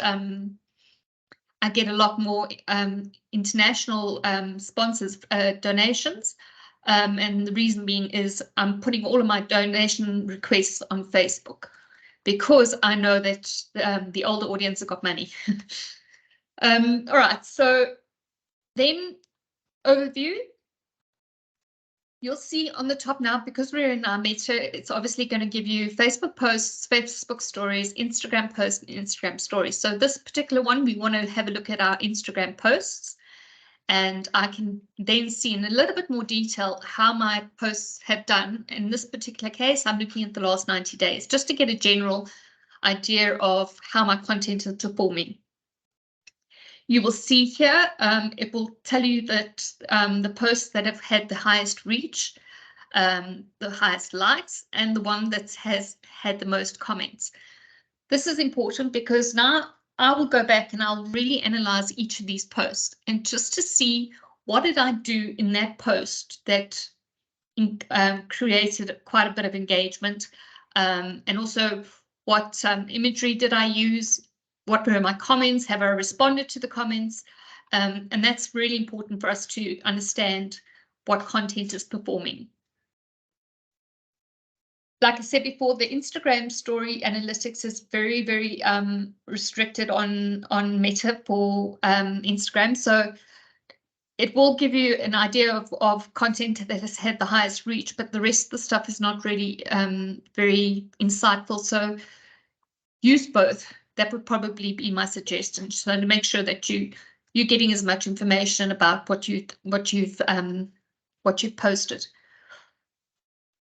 I get a lot more international sponsors, donations. And the reason being is I'm putting all of my donation requests on Facebook because I know that the older audience have got money. All right, so then overview. You'll see on the top now, because we're in our meta, it's obviously going to give you Facebook posts, Facebook stories, Instagram posts, and Instagram stories. So this particular one, we want to have a look at our Instagram posts. And I can then see in a little bit more detail how my posts have done. In this particular case, I'm looking at the last 90 days, just to get a general idea of how my content is performing. You will see here, it will tell you that the posts that have had the highest reach, the highest likes, and the one that has had the most comments. This is important because now I will go back and I'll really analyze each of these posts and just to see what did I do in that post that created quite a bit of engagement, and also what imagery did I use, what were my comments, have I responded to the comments, and that's really important for us to understand what content is performing. Like I said before, the Instagram story analytics is very, very restricted on Meta for Instagram. So it will give you an idea of content that has had the highest reach, but the rest of the stuff is not really very insightful. So use both. That would probably be my suggestion. So to make sure that you're getting as much information about what you've posted.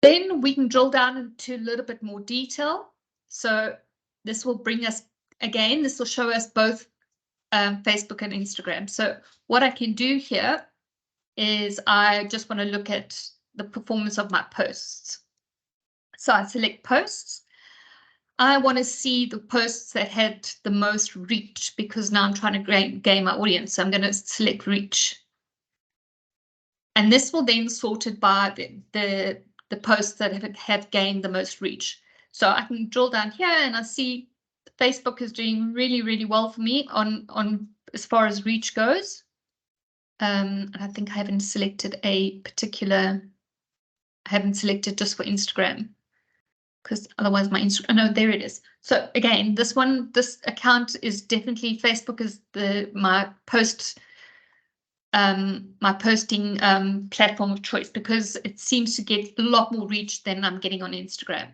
Then we can drill down into a little bit more detail. So this will bring us, again, this will show us both Facebook and Instagram. So what I can do here is I just want to look at the performance of my posts. So I select posts. I want to see the posts that had the most reach because now I'm trying to gain my audience. So I'm going to select reach. And this will then sort it by the posts that have gained the most reach. So I can drill down here and I see Facebook is doing really, really well for me on as far as reach goes. And I think I haven't selected a particular, I haven't selected just for Instagram because otherwise my Instagram, oh no, there it is. So again, this account is definitely, Facebook is my posting platform of choice because it seems to get a lot more reach than I'm getting on Instagram.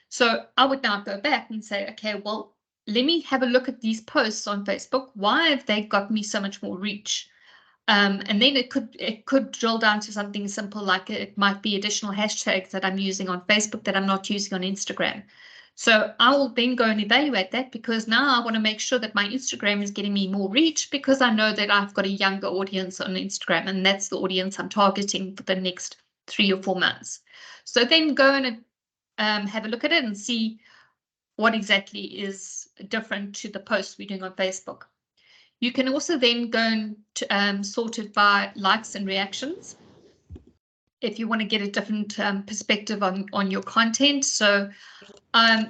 So I would now go back and say, okay, well, let me have a look at these posts on Facebook. Why have they got me so much more reach? And then it could drill down to something simple, like it might be additional hashtags that I'm using on Facebook that I'm not using on Instagram. So I will then go and evaluate that because now I want to make sure that my Instagram is getting me more reach because I know that I've got a younger audience on Instagram and that's the audience I'm targeting for the next 3 or 4 months. So then go and have a look at it and see what exactly is different to the posts we're doing on Facebook. You can also then go and sort it by likes and reactions if you want to get a different perspective on your content. So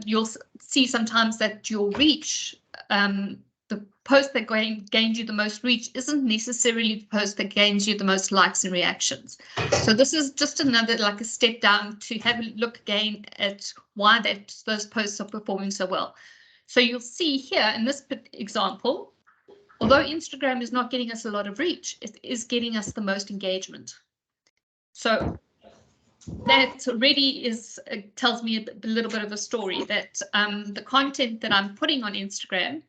you'll see sometimes that your reach, the post that gained you the most reach isn't necessarily the post that gains you the most likes and reactions. So this is just another, like a step down to have a look again at why those posts are performing so well. So you'll see here in this example, although Instagram is not getting us a lot of reach, it is getting us the most engagement. So that already tells me a little bit of a story that the content that I'm putting on Instagram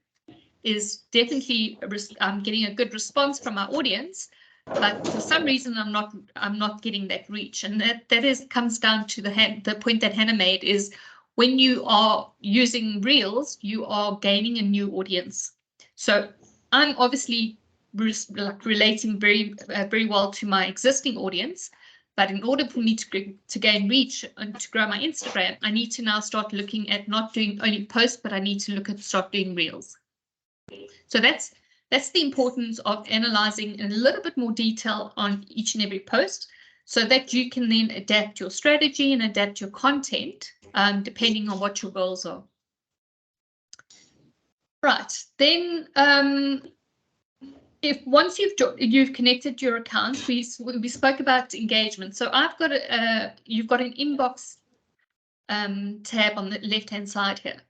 is definitely I'm getting a good response from my audience, but for some reason I'm not getting that reach, and that comes down to the point that Hannah made is when you are using Reels, you are gaining a new audience. So I'm obviously relating very well to my existing audience, but in order for me to gain reach and to grow my Instagram, I need to now start looking at not doing only posts, but I need to start doing Reels. So that's the importance of analyzing in a little bit more detail on each and every post, so that you can then adapt your strategy and adapt your content depending on what your goals are. Right, then if once you've connected your accounts, we spoke about engagement. So I've got you've got an inbox tab on the left-hand side here.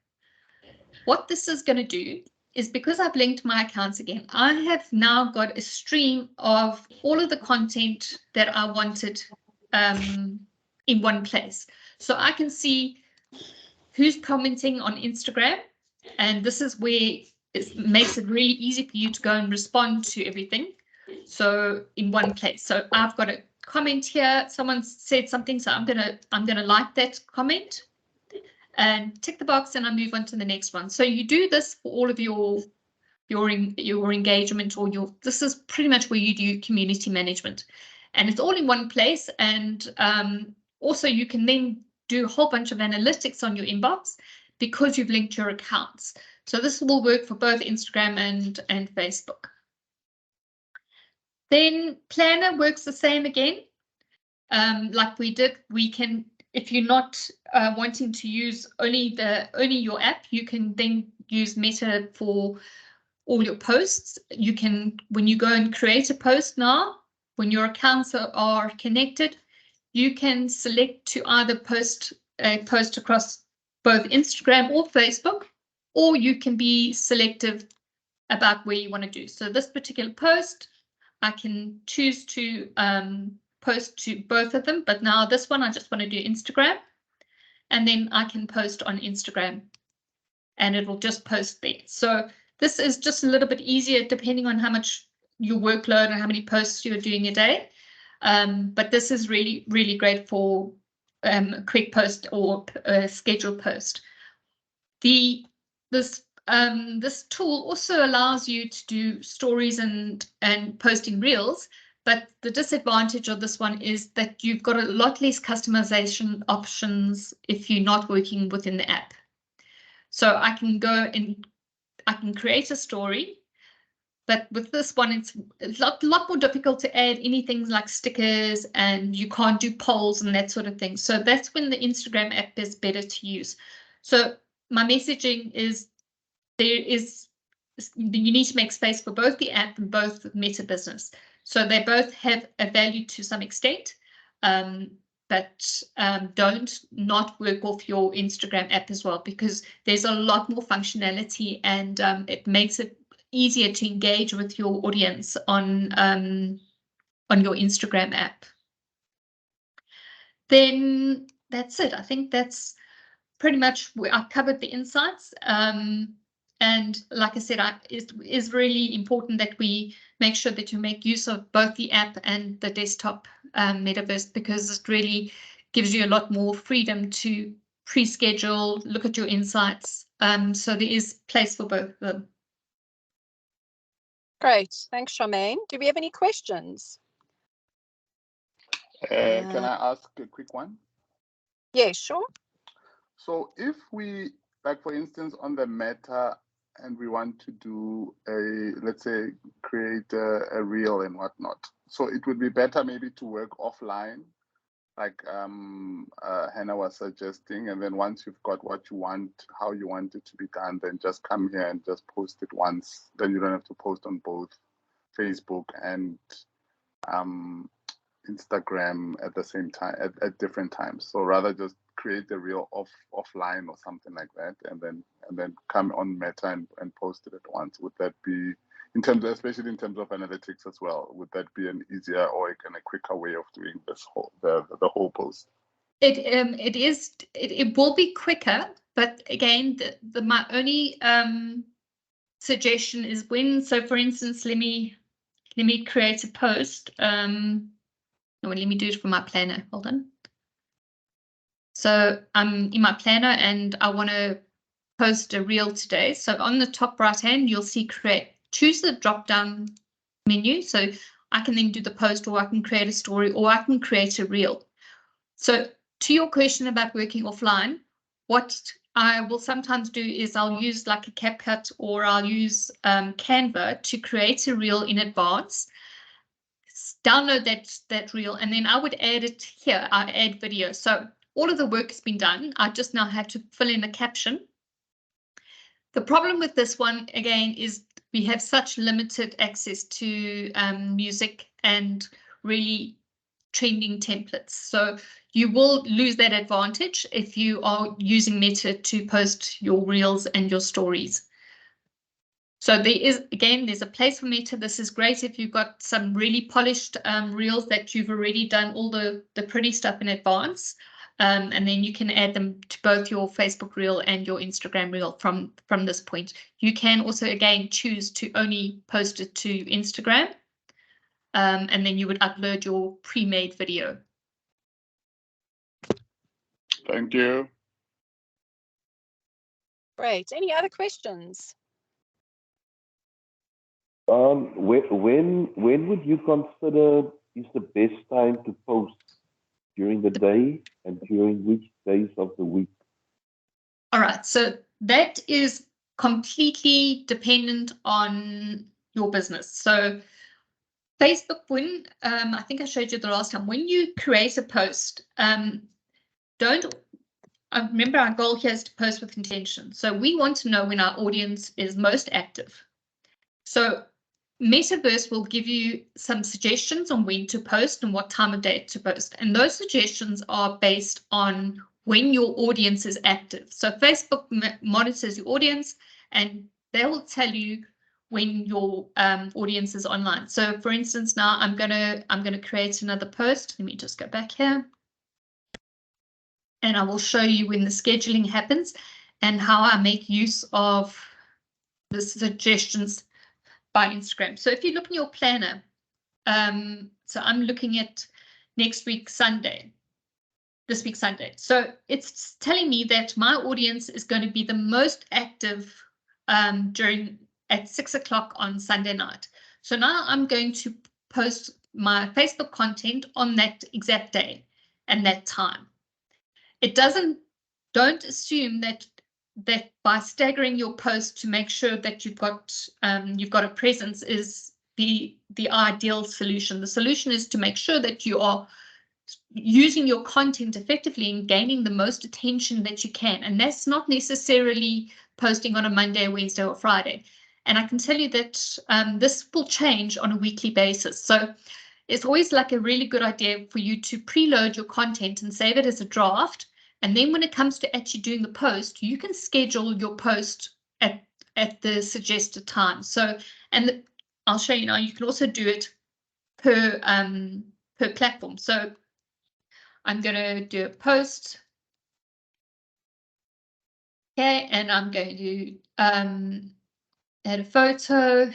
What this is going to do is, because I've linked my accounts again, I have now got a stream of all of the content that I wanted in one place. So I can see who's commenting on Instagram, and this is where it makes it really easy for you to go and respond to everything. So in one place. So I've got a comment here. Someone said something, so I'm gonna like that comment and tick the box, and I move on to the next one. So you do this for all of your engagement, or this is pretty much where you do community management, and it's all in one place. And also you can then do a whole bunch of analytics on your inbox because you've linked your accounts. So this will work for both Instagram and Facebook. Then Planner works the same again. Like we did, we can, if you're not wanting to use only your app, you can then use Meta for all your posts. You can, when you go and create a post now, when your accounts are connected, you can select to either post a post across both Instagram or Facebook, or you can be selective about where you want to do. So this particular post, I can choose to post to both of them, but now this one I just want to do Instagram, and then I can post on Instagram and it will just post there. So this is just a little bit easier depending on how much your workload and how many posts you're doing a day. But this is really, really great for a quick post or a scheduled post. This tool also allows you to do stories and posting reels, but the disadvantage of this one is that you've got a lot less customization options if you're not working within the app. So I can go and I can create a story, but with this one, it's a lot more difficult to add anything like stickers, and you can't do polls and that sort of thing. So that's when the Instagram app is better to use. So my messaging is you need to make space for both the app and both Meta Business. So they both have a value to some extent, but don't not work off your Instagram app as well, because there's a lot more functionality, and it makes it easier to engage with your audience on your Instagram app. Then that's it. I think that's pretty much where I've covered the insights. And like I said, it is really important that we make sure that you make use of both the app and the desktop metaverse, because it really gives you a lot more freedom to pre-schedule, look at your insights. So there is place for both of them. Great. Thanks, Charmaine. Do we have any questions? Can I ask a quick one? Yeah, sure. So if we, like for instance, on the Meta, and we want to do let's say, create a reel and whatnot, so it would be better maybe to work offline, like Hannah was suggesting, and then once you've got what you want, how you want it to be done, then just come here and just post it once. Then you don't have to post on both Facebook and Instagram at the same time, at different times. So rather just create the reel offline or something like that, and then come on Meta and post it at once. Would that be, in terms of, especially in terms of analytics as well, would that be an easier or a quicker way of doing this the whole post? It will be quicker, but again, my only suggestion is so for instance, let me create a post. Let me do it for my planner. Hold on. So I'm in my planner and I want to post a reel today. So on the top right hand, you'll see create. Choose the drop down menu. So I can then do the post, or I can create a story, or I can create a reel. So to your question about working offline, what I will sometimes do is I'll use like a CapCut, or I'll use Canva to create a reel in advance. Download that reel, and then I would add it here. I add video. So all of the work has been done. I just now have to fill in a caption. The problem with this one, again, is we have such limited access to music and really trending templates. So you will lose that advantage if you are using Meta to post your reels and your stories. So there is, again, there's a place for Meta. This is great if you've got some really polished reels that you've already done all the pretty stuff in advance. And then you can add them to both your Facebook reel and your Instagram reel from this point. You can also, again, choose to only post it to Instagram. And then you would upload your pre-made video. Thank you. Great. Any other questions? When would you consider is the best time to post? During the day, and during which days of the week? All right, so that is completely dependent on your business. So Facebook, when I think I showed you the last time, when you create a post, remember our goal here is to post with intention. So we want to know when our audience is most active. So Metaverse will give you some suggestions on when to post and what time of day to post. And those suggestions are based on when your audience is active. So Facebook monitors your audience, and they will tell you when your audience is online. So for instance, now I'm gonna create another post. Let me just go back here. And I will show you when the scheduling happens and how I make use of the suggestions by Instagram. So if you look in your planner, so I'm looking at next week, Sunday, this week, Sunday. So it's telling me that my audience is going to be the most active at 6 o'clock on Sunday night. So now I'm going to post my Facebook content on that exact day and that time. Don't assume that by staggering your post to make sure that you've got a presence is the ideal solution. The solution is to make sure that you are using your content effectively and gaining the most attention that you can. And that's not necessarily posting on a Monday, Wednesday, or Friday. And I can tell you that this will change on a weekly basis. So it's always like a really good idea for you to preload your content and save it as a draft. And then when it comes to actually doing the post, you can schedule your post at the suggested time. So, and I'll show you now, you can also do it per platform. So I'm going to do a post. Okay, and I'm going to add a photo.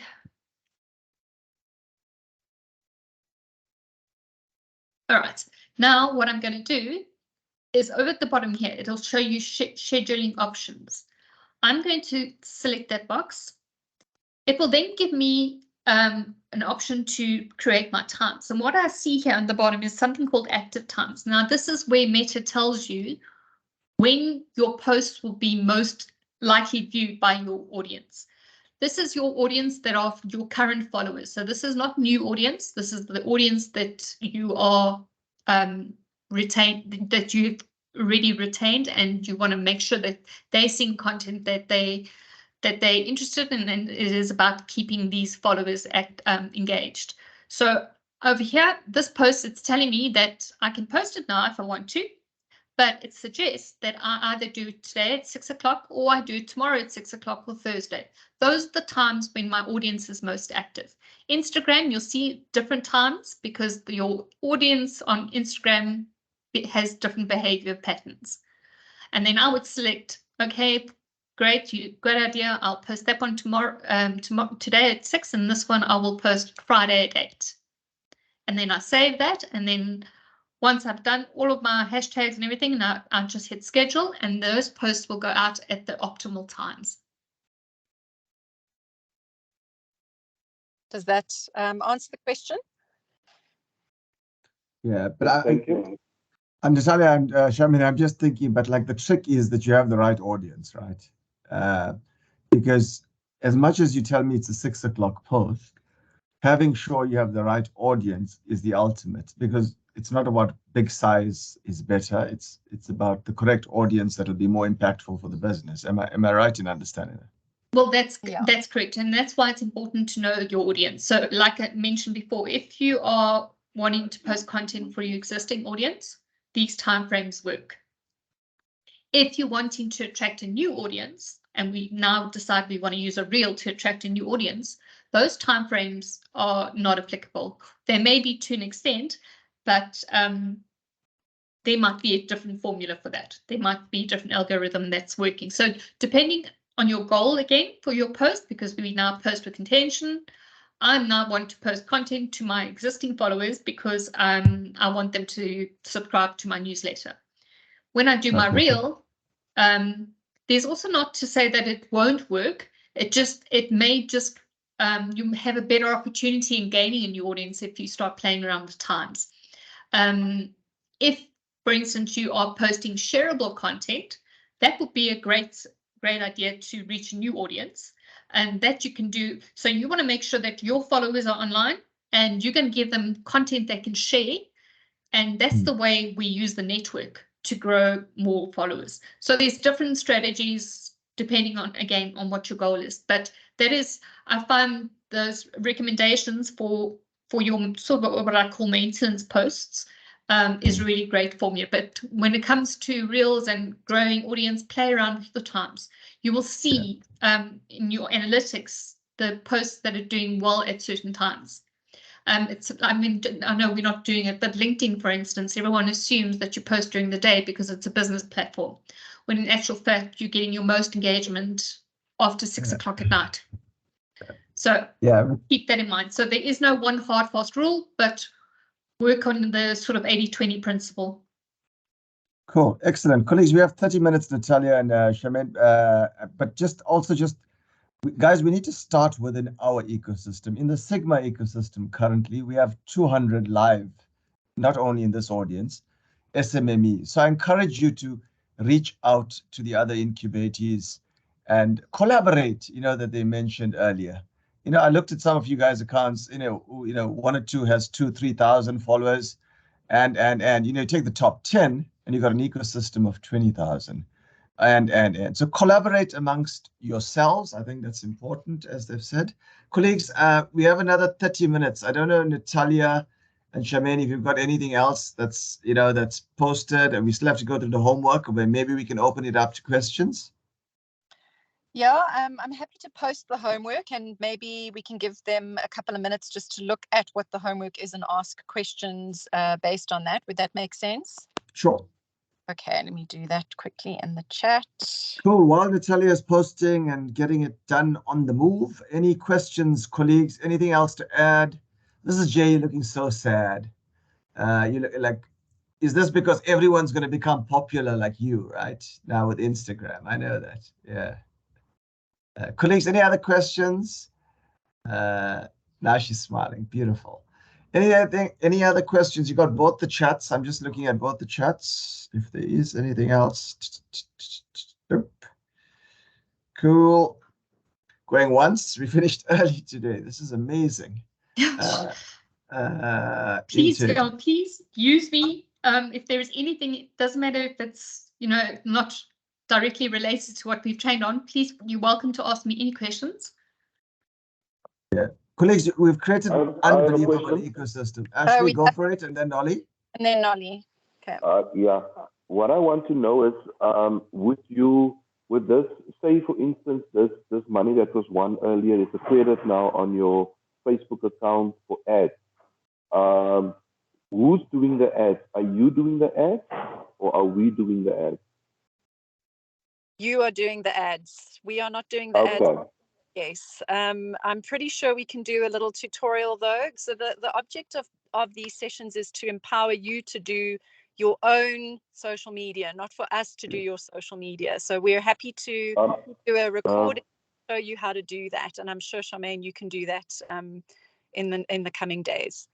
All right, now what I'm going to do is over at the bottom here, it'll show you scheduling options. I'm going to select that box. It will then give me an option to create my times. And what I see here on the bottom is something called active times. Now, this is where Meta tells you when your posts will be most likely viewed by your audience. This is your audience that are your current followers. So this is not new audience. This is the audience that you are retained, that you've already retained, and you want to make sure that they're seeing content that they're interested in, and it is about keeping these followers engaged. So over here, this post, it's telling me that I can post it now if I want to, but it suggests that I either do it today at 6 o'clock or I do it tomorrow at 6 o'clock or Thursday. Those are the times when my audience is most active. Instagram, you'll see different times because your audience on Instagram has different behavior patterns. And then I would select, okay, great idea. I'll post that one tomorrow, today at 6, and this one I will post Friday at 8. And then I save that, and then once I've done all of my hashtags and everything, and I just hit schedule, and those posts will go out at the optimal times. Does that answer the question? Yeah, but Thank you. And Natalia and Shamin, I'm just thinking, but like the trick is that you have the right audience, right? Because as much as you tell me it's a 6 o'clock post, having sure you have the right audience is the ultimate, because it's not about big size is better. It's about the correct audience that will be more impactful for the business. Am I right in understanding that? Well, that's correct. And that's why it's important to know your audience. So like I mentioned before, if you are wanting to post content for your existing audience, these timeframes work. If you're wanting to attract a new audience, and we now decide we want to use a reel to attract a new audience, those timeframes are not applicable. They may be to an extent, but there might be a different formula for that. There might be a different algorithm that's working. So depending on your goal again for your post, because we now post with intention, I now want to post content to my existing followers because I want them to subscribe to my newsletter. When I do my reel, there's also not to say that it won't work. It may just you have a better opportunity in gaining a new audience if you start playing around with times. If, for instance, you are posting shareable content, that would be a great idea to reach a new audience, and that you can do. So you want to make sure that your followers are online and you can give them content they can share. And that's the way we use the network to grow more followers. So there's different strategies depending on, again, on what your goal is. But that is, I find those recommendations for your sort of what I call maintenance posts is really great for me. But when it comes to reels and growing audience, play around with the times. You will see in your analytics the posts that are doing well at certain times. I mean, I know we're not doing it, but LinkedIn, for instance, everyone assumes that you post during the day because it's a business platform, when in actual fact, you're getting your most engagement after 6 o'clock at night. So keep that in mind. So there is no one hard, fast rule, but work on the sort of 80-20 principle. Cool. Excellent. Colleagues, we have 30 minutes, Natalia and Shamin, but guys, we need to start within our ecosystem. In the Sigma ecosystem currently, we have 200 live, not only in this audience, SMME. So I encourage you to reach out to the other incubators and collaborate, that they mentioned earlier. I looked at some of you guys' accounts, one or two has 2,000-3,000 followers, and take the top 10 and you got an ecosystem of 20,000. And so collaborate amongst yourselves. I think that's important, as they've said. Colleagues, we have another 30 minutes. I don't know, Natalia and Shamin, if you've got anything else that's posted and we still have to go through the homework, but maybe we can open it up to questions. Yeah, I'm happy to post the homework, and maybe we can give them a couple of minutes just to look at what the homework is and ask questions based on that. Would that make sense? Sure. Okay, let me do that quickly in the chat. Cool. While Natalia is posting and getting it done on the move, any questions, colleagues? Anything else to add? This is Jay looking so sad. You look like, is this because everyone's going to become popular like you, right? Now with Instagram. I know that. Yeah. Colleagues, any other questions? Now she's smiling. Beautiful. Any other questions? You got both the chats. I'm just looking at both the chats. If there is anything else. Nope. Cool. Going once. We finished early today. This is amazing. Please use me. If there is anything, it doesn't matter if it's not directly related to what we've trained on. Please, you're welcome to ask me any questions. Yeah. Colleagues, we've created an unbelievable ecosystem. Ashley, go for it, and then Nolly. And then Nolly. Okay. Yeah. What I want to know is, with this, say for instance, this money that was won earlier is a credit now on your Facebook account for ads. Who's doing the ads? Are you doing the ads, or are we doing the ads? You are doing the ads. We are not doing the ads. Yes, I'm pretty sure we can do a little tutorial though. So the object of these sessions is to empower you to do your own social media, not for us to do your social media. So we're happy to do a recording, show you how to do that. And I'm sure, Charmaine, you can do that in the coming days.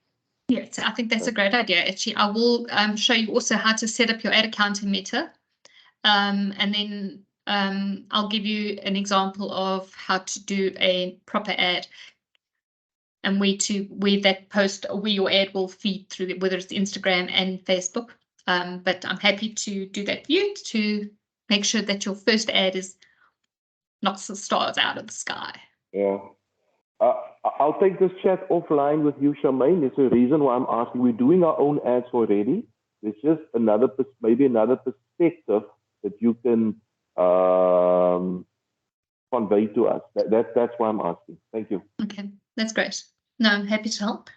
Yes, I think that's a great idea. Actually, I will show you also how to set up your ad account in Meta. And then I'll give you an example of how to do a proper ad and where your ad will feed through, whether it's Instagram and Facebook. But I'm happy to do that for you to make sure that your first ad is not some stars out of the sky. Yeah. I'll take this chat offline with you, Charmaine. There's a reason why I'm asking. We're doing our own ads already. There's just maybe another perspective that you can convey to us. That's why I'm asking. Thank you. Okay, that's great. No, I'm happy to help.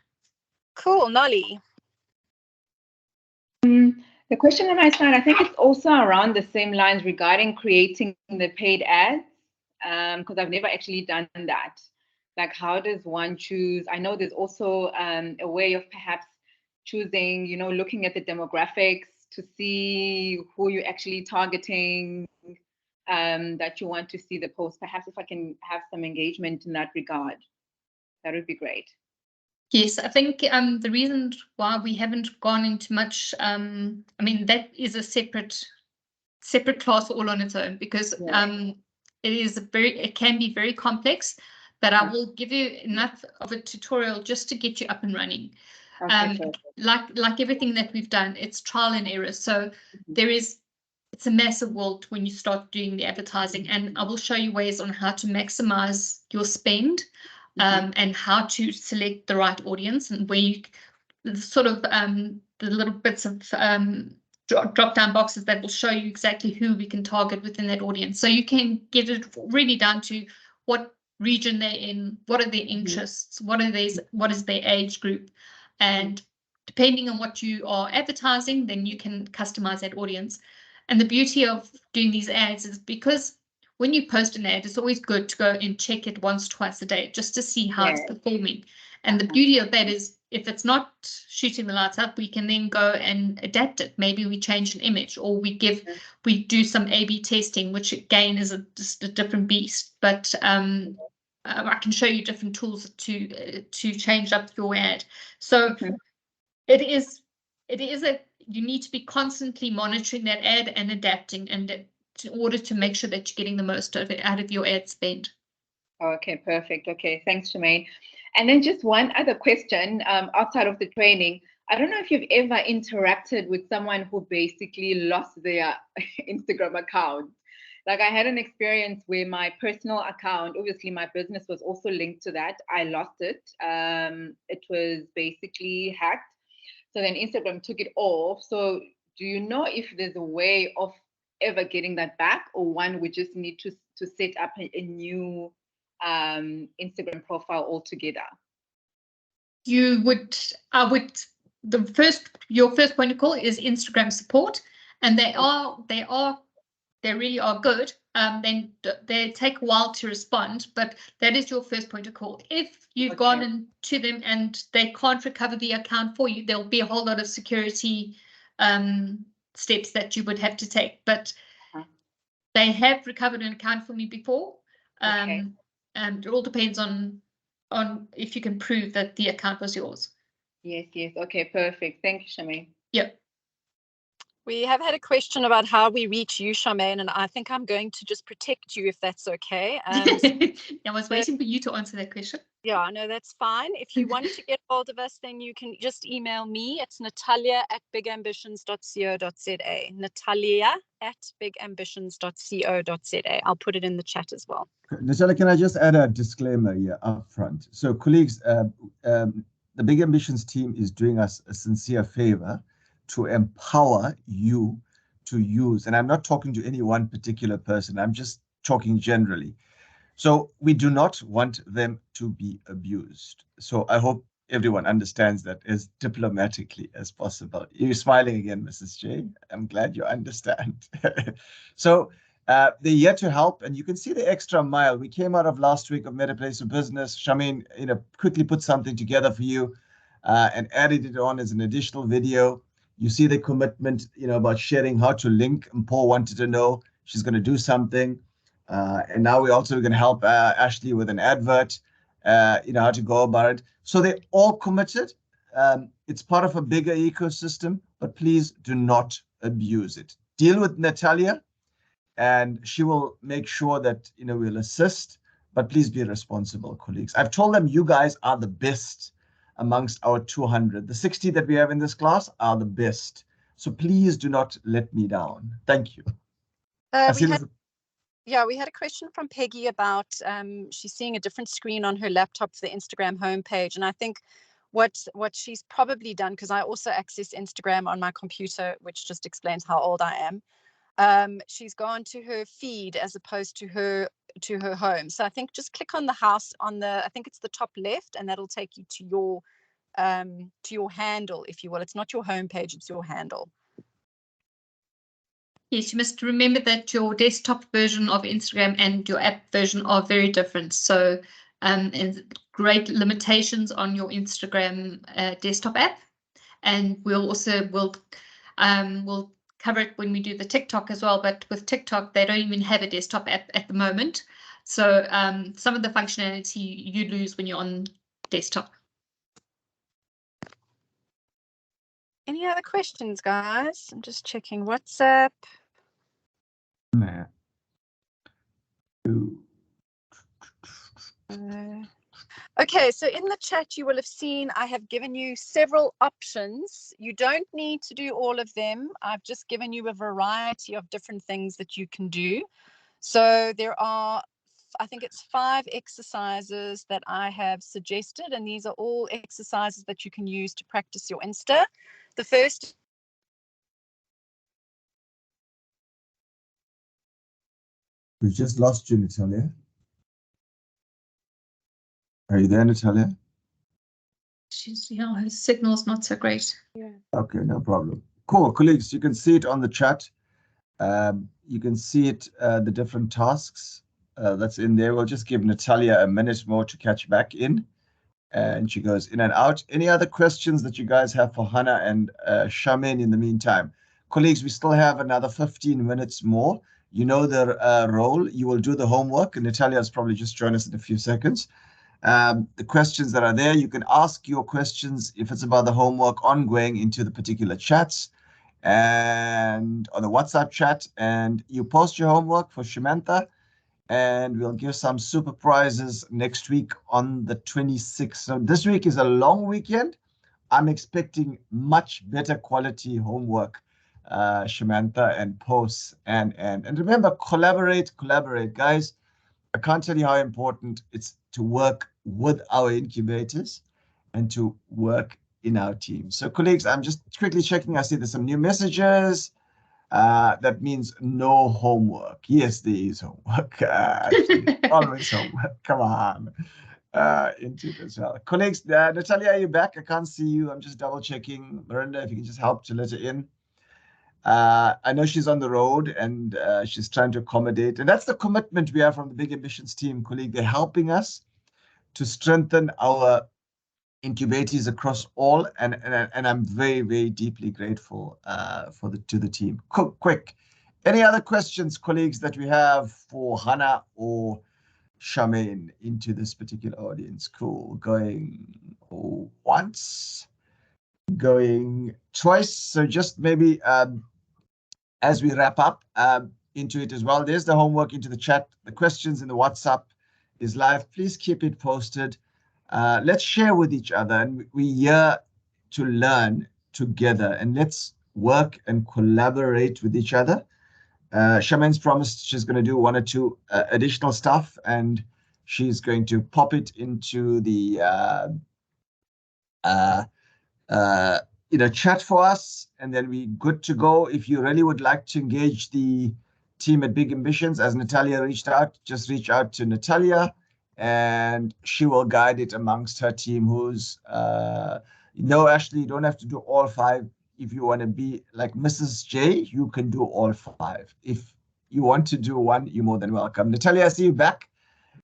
Cool, Nolly. The question on my side, I think it's also around the same lines regarding creating the paid ads, because I've never actually done that. Like, how does one choose? I know there's also a way of perhaps choosing, looking at the demographics to see who you're actually targeting, that you want to see the post. Perhaps if I can have some engagement in that regard, that would be great. Yes, I think the reason why we haven't gone into much, I mean, that is a separate class all on its own, because it can be very complex, but I will give you enough of a tutorial just to get you up and running. Okay, like everything that we've done, it's trial and error. So it's a massive world when you start doing the advertising, and I will show you ways on how to maximize your spend. And how to select the right audience, and where you sort of the little bits of drop down boxes that will show you exactly who we can target within that audience. So you can get it really down to what region they're in, what are their interests, what is their age group, and depending on what you are advertising, then you can customize that audience. And the beauty of doing these ads is because when you post an ad, it's always good to go and check it once, twice a day, just to see how it's performing. And the beauty of that is, if it's not shooting the lights up, we can then go and adapt it. Maybe we change an image, or we do some A/B testing, which again is just a different beast. But I can show you different tools to change up your ad. So you need to be constantly monitoring that ad and adapting, and in order to make sure that you're getting the most out of your ad spend. Okay, perfect. Okay, thanks, Charmaine. And then just one other question outside of the training. I don't know if you've ever interacted with someone who basically lost their Instagram account. Like, I had an experience where my personal account, obviously my business was also linked to that. I lost it. It was basically hacked. So then Instagram took it off. So do you know if there's a way of ever getting that back, or one would just need to set up a new Instagram profile altogether? Your first point of call is Instagram support, and they really are good. Then they take a while to respond, but that is your first point of call. If you've gone into them and they can't recover the account for you, there'll be a whole lot of security steps that you would have to take. But they have recovered an account for me before. And it all depends on if you can prove that the account was yours. Yes. Okay, perfect. Thank you, Charmaine. Yep. We have had a question about how we reach you, Charmaine, and I think I'm going to just protect you if that's okay. I was waiting for you to answer that question. Yeah, no, that's fine. If you want to get hold of us, then you can just email me. It's natalia@bigambitions.co.za. natalia@bigambitions.co.za. I'll put it in the chat as well. Natalia, can I just add a disclaimer here up front? So, colleagues, the Big Ambitions team is doing us a sincere favor to empower you to use, and I'm not talking to any one particular person, I'm just talking generally. So we do not want them to be abused. So I hope everyone understands that as diplomatically as possible. You're smiling again, Mrs. J. I'm glad you understand. So They're here to help, and you can see the extra mile. We came out of last week of Meta Place of Business. Charmaine, quickly put something together for you and added it on as an additional video. You see the commitment, about sharing how to link. And Paul wanted to know she's going to do something. And now we're also going to help Ashley with an advert, how to go about it. So they're all committed. It's part of a bigger ecosystem, but please do not abuse it. Deal with Natalia, and she will make sure that, we'll assist, but please be responsible, colleagues. I've told them you guys are the best amongst our 200. The 60 that we have in this class are the best. So please do not let me down. Thank you. We had a question from Peggy about she's seeing a different screen on her laptop for the Instagram homepage. And I think what she's probably done, because I also access Instagram on my computer, which just explains how old I am. She's gone to her feed as opposed to her home. So I think just click on the house on I think it's the top left, and that'll take you to your handle, if you will. It's not your homepage, it's your handle. Yes, you must remember that your desktop version of Instagram and your app version are very different. So, and great limitations on your Instagram desktop app, and we'll cover it when we do the TikTok as well. But with TikTok, they don't even have a desktop app at the moment. So, some of the functionality you lose when you're on desktop. Any other questions, guys? I'm just checking WhatsApp. Nah. Okay, so in the chat you will have seen I have given you several options. You don't need to do all of them. I've just given you a variety of different things that you can do. So there are, I think it's 5 exercises that I have suggested, and these are all exercises that you can use to practice your Insta. The first. We've just lost you, Natalia. Are you there, Natalia? Her signal's not so great. Yeah. Okay, no problem. Cool, colleagues, you can see it on the chat. You can see it, the different tasks that's in there. We'll just give Natalia a minute more to catch back in. And she goes in and out. Any other questions that you guys have for Hannah and Charmaine in the meantime? Colleagues, we still have another 15 minutes more. You know the role. You will do the homework, and Natalia has probably just joined us in a few seconds. The questions that are there, you can ask your questions if it's about the homework ongoing into the particular chats and on the WhatsApp chat, and you post your homework for Shimantha, and we'll give some super prizes next week on the 26th. So this week is a long weekend. I'm expecting much better quality homework, Shimantha, and posts. And remember, collaborate, guys. I can't tell you how important it's to work with our incubators and to work in our team. So colleagues, I'm just quickly checking. I see there's some new messages. That means no homework. Yes, there is homework. Always homework. Come on. Into it as well. Colleagues, Natalia, are you back? I can't see you. I'm just double checking. Miranda, if you can just help to let her in. I know she's on the road and she's trying to accommodate. And that's the commitment we have from the Big Ambitions team, colleague. They're helping us to strengthen our incubators across all. And I'm very, very deeply grateful to the team. Quick. Any other questions, colleagues, that we have for Hannah or Charmaine into this particular audience? Cool. Going once, going twice. So just maybe as we wrap up into it as well, there's the homework into the chat. The questions in the WhatsApp is live. Please keep it posted. Let's share with each other, and we're here to learn together, and let's work and collaborate with each other. Charmaine's promised she's going to do 1 or 2 additional stuff, and she's going to pop it into the chat for us, and then we're good to go. If you really would like to engage the team at Big Ambitions, as Natalia reached out, just reach out to Natalia, and she will guide it amongst her team. Who's no, Ashley, you don't have to do all 5. If you want to be like Mrs. J, you can do all 5. If you want to do one, you're more than welcome. Natalia, I see you back.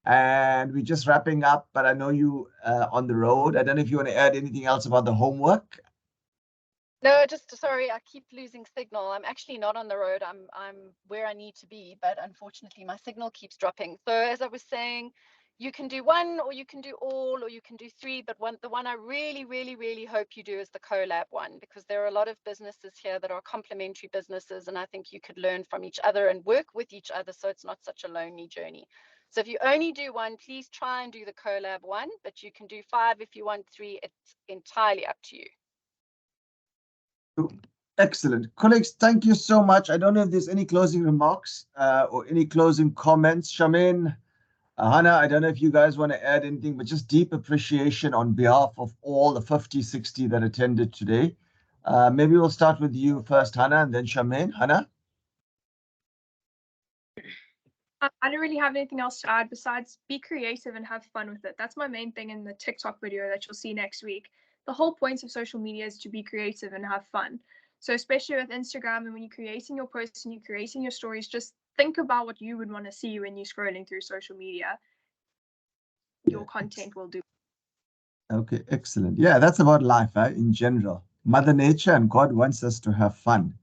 And we're just wrapping up, but I know you on the road. I don't know if you want to add anything else about the homework. No, just sorry, I keep losing signal. I'm actually not on the road. I'm where I need to be, but unfortunately my signal keeps dropping. So as I was saying, you can do one, or you can do all, or you can do three, but the one I really hope you do is the collab one, because there are a lot of businesses here that are complementary businesses, and I think you could learn from each other and work with each other, so it's not such a lonely journey. So if you only do one, please try and do the collab one, but you can do 5 if you want 3. It's entirely up to you. Excellent. Colleagues, thank you so much. I don't know if there's any closing remarks or any closing comments. Charmaine, Hannah, I don't know if you guys want to add anything, but just deep appreciation on behalf of all the 50, 60 that attended today. Maybe we'll start with you first, Hannah, and then Charmaine. Hannah? I don't really have anything else to add besides be creative and have fun with it. That's my main thing in the TikTok video that you'll see next week. The whole point of social media is to be creative and have fun. So especially with Instagram, and when you're creating your posts and you're creating your stories, just think about what you would want to see when you're scrolling through social media. Your content will do. Okay, excellent. Yeah, that's about life, in general. Mother Nature and God wants us to have fun,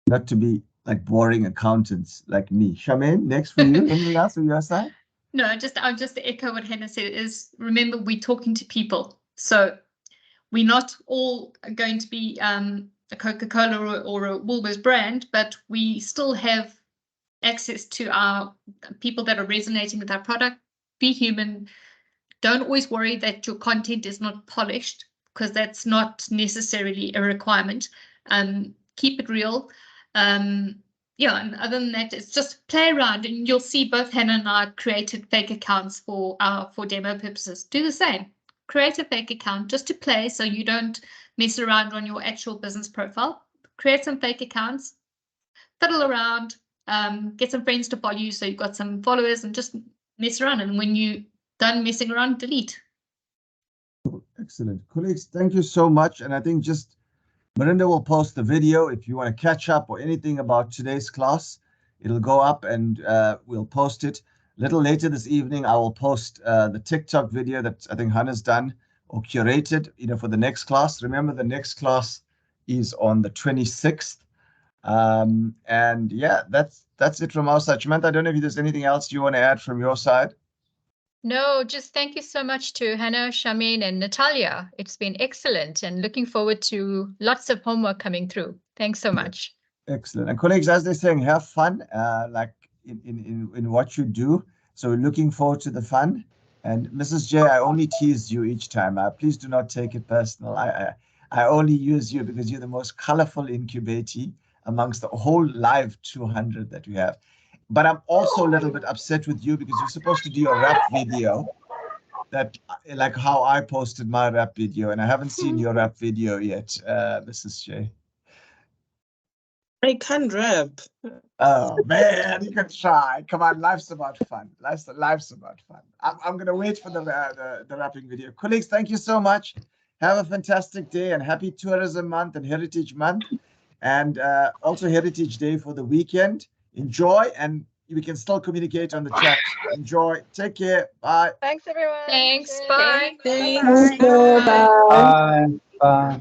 not to be like boring accountants like me. Charmaine, next for you. Anything else on your side? No, I'll just echo what Hannah said. Is remember, we're talking to people, so we're not all going to be a Coca-Cola or a Woolworths brand, but we still have access to our people that are resonating with our product. Be human. Don't always worry that your content is not polished, because that's not necessarily a requirement. Keep it real. Yeah, and other than that, it's just play around, and you'll see both Hannah and I created fake accounts for demo purposes. Do the same. Create a fake account just to play, so you don't mess around on your actual business profile. Create some fake accounts, fiddle around, get some friends to follow you, so you've got some followers, and just mess around. And when you done messing around, delete. Excellent. Colleagues, thank you so much. And I think just Marinda will post the video if you want to catch up or anything about today's class. It'll go up, and we'll post it. A little later this evening, I will post the TikTok video that I think Hannah's done or curated, for the next class. Remember, the next class is on the 26th. And yeah, that's it from our side. Samantha, I don't know if there's anything else you want to add from your side. No, just thank you so much to Hannah, Charmaine, and Natalia. It's been excellent, and looking forward to lots of homework coming through. Thanks so much. Excellent. And colleagues, as they're saying, have fun, like in what you do. So we're looking forward to the fun. And Mrs. J, I only tease you each time. Please do not take it personal. I only use you because you're the most colorful incubatee amongst the whole live 200 that we have. But I'm also a little bit upset with you because you're supposed to do your rap video, that like how I posted my rap video, and I haven't seen your rap video yet, Mrs. J. I can't rap. Oh man, you can try. Come on, life's about fun. Life's about fun. I'm gonna wait for the rapping video. Colleagues, thank you so much. Have a fantastic day, and happy Tourism Month and Heritage Month, and also Heritage Day for the weekend. Enjoy, and we can still communicate on the chat. Enjoy. Take care. Bye. Thanks, everyone. Thanks. Cheers. Bye. Thanks. Bye. Bye. Bye.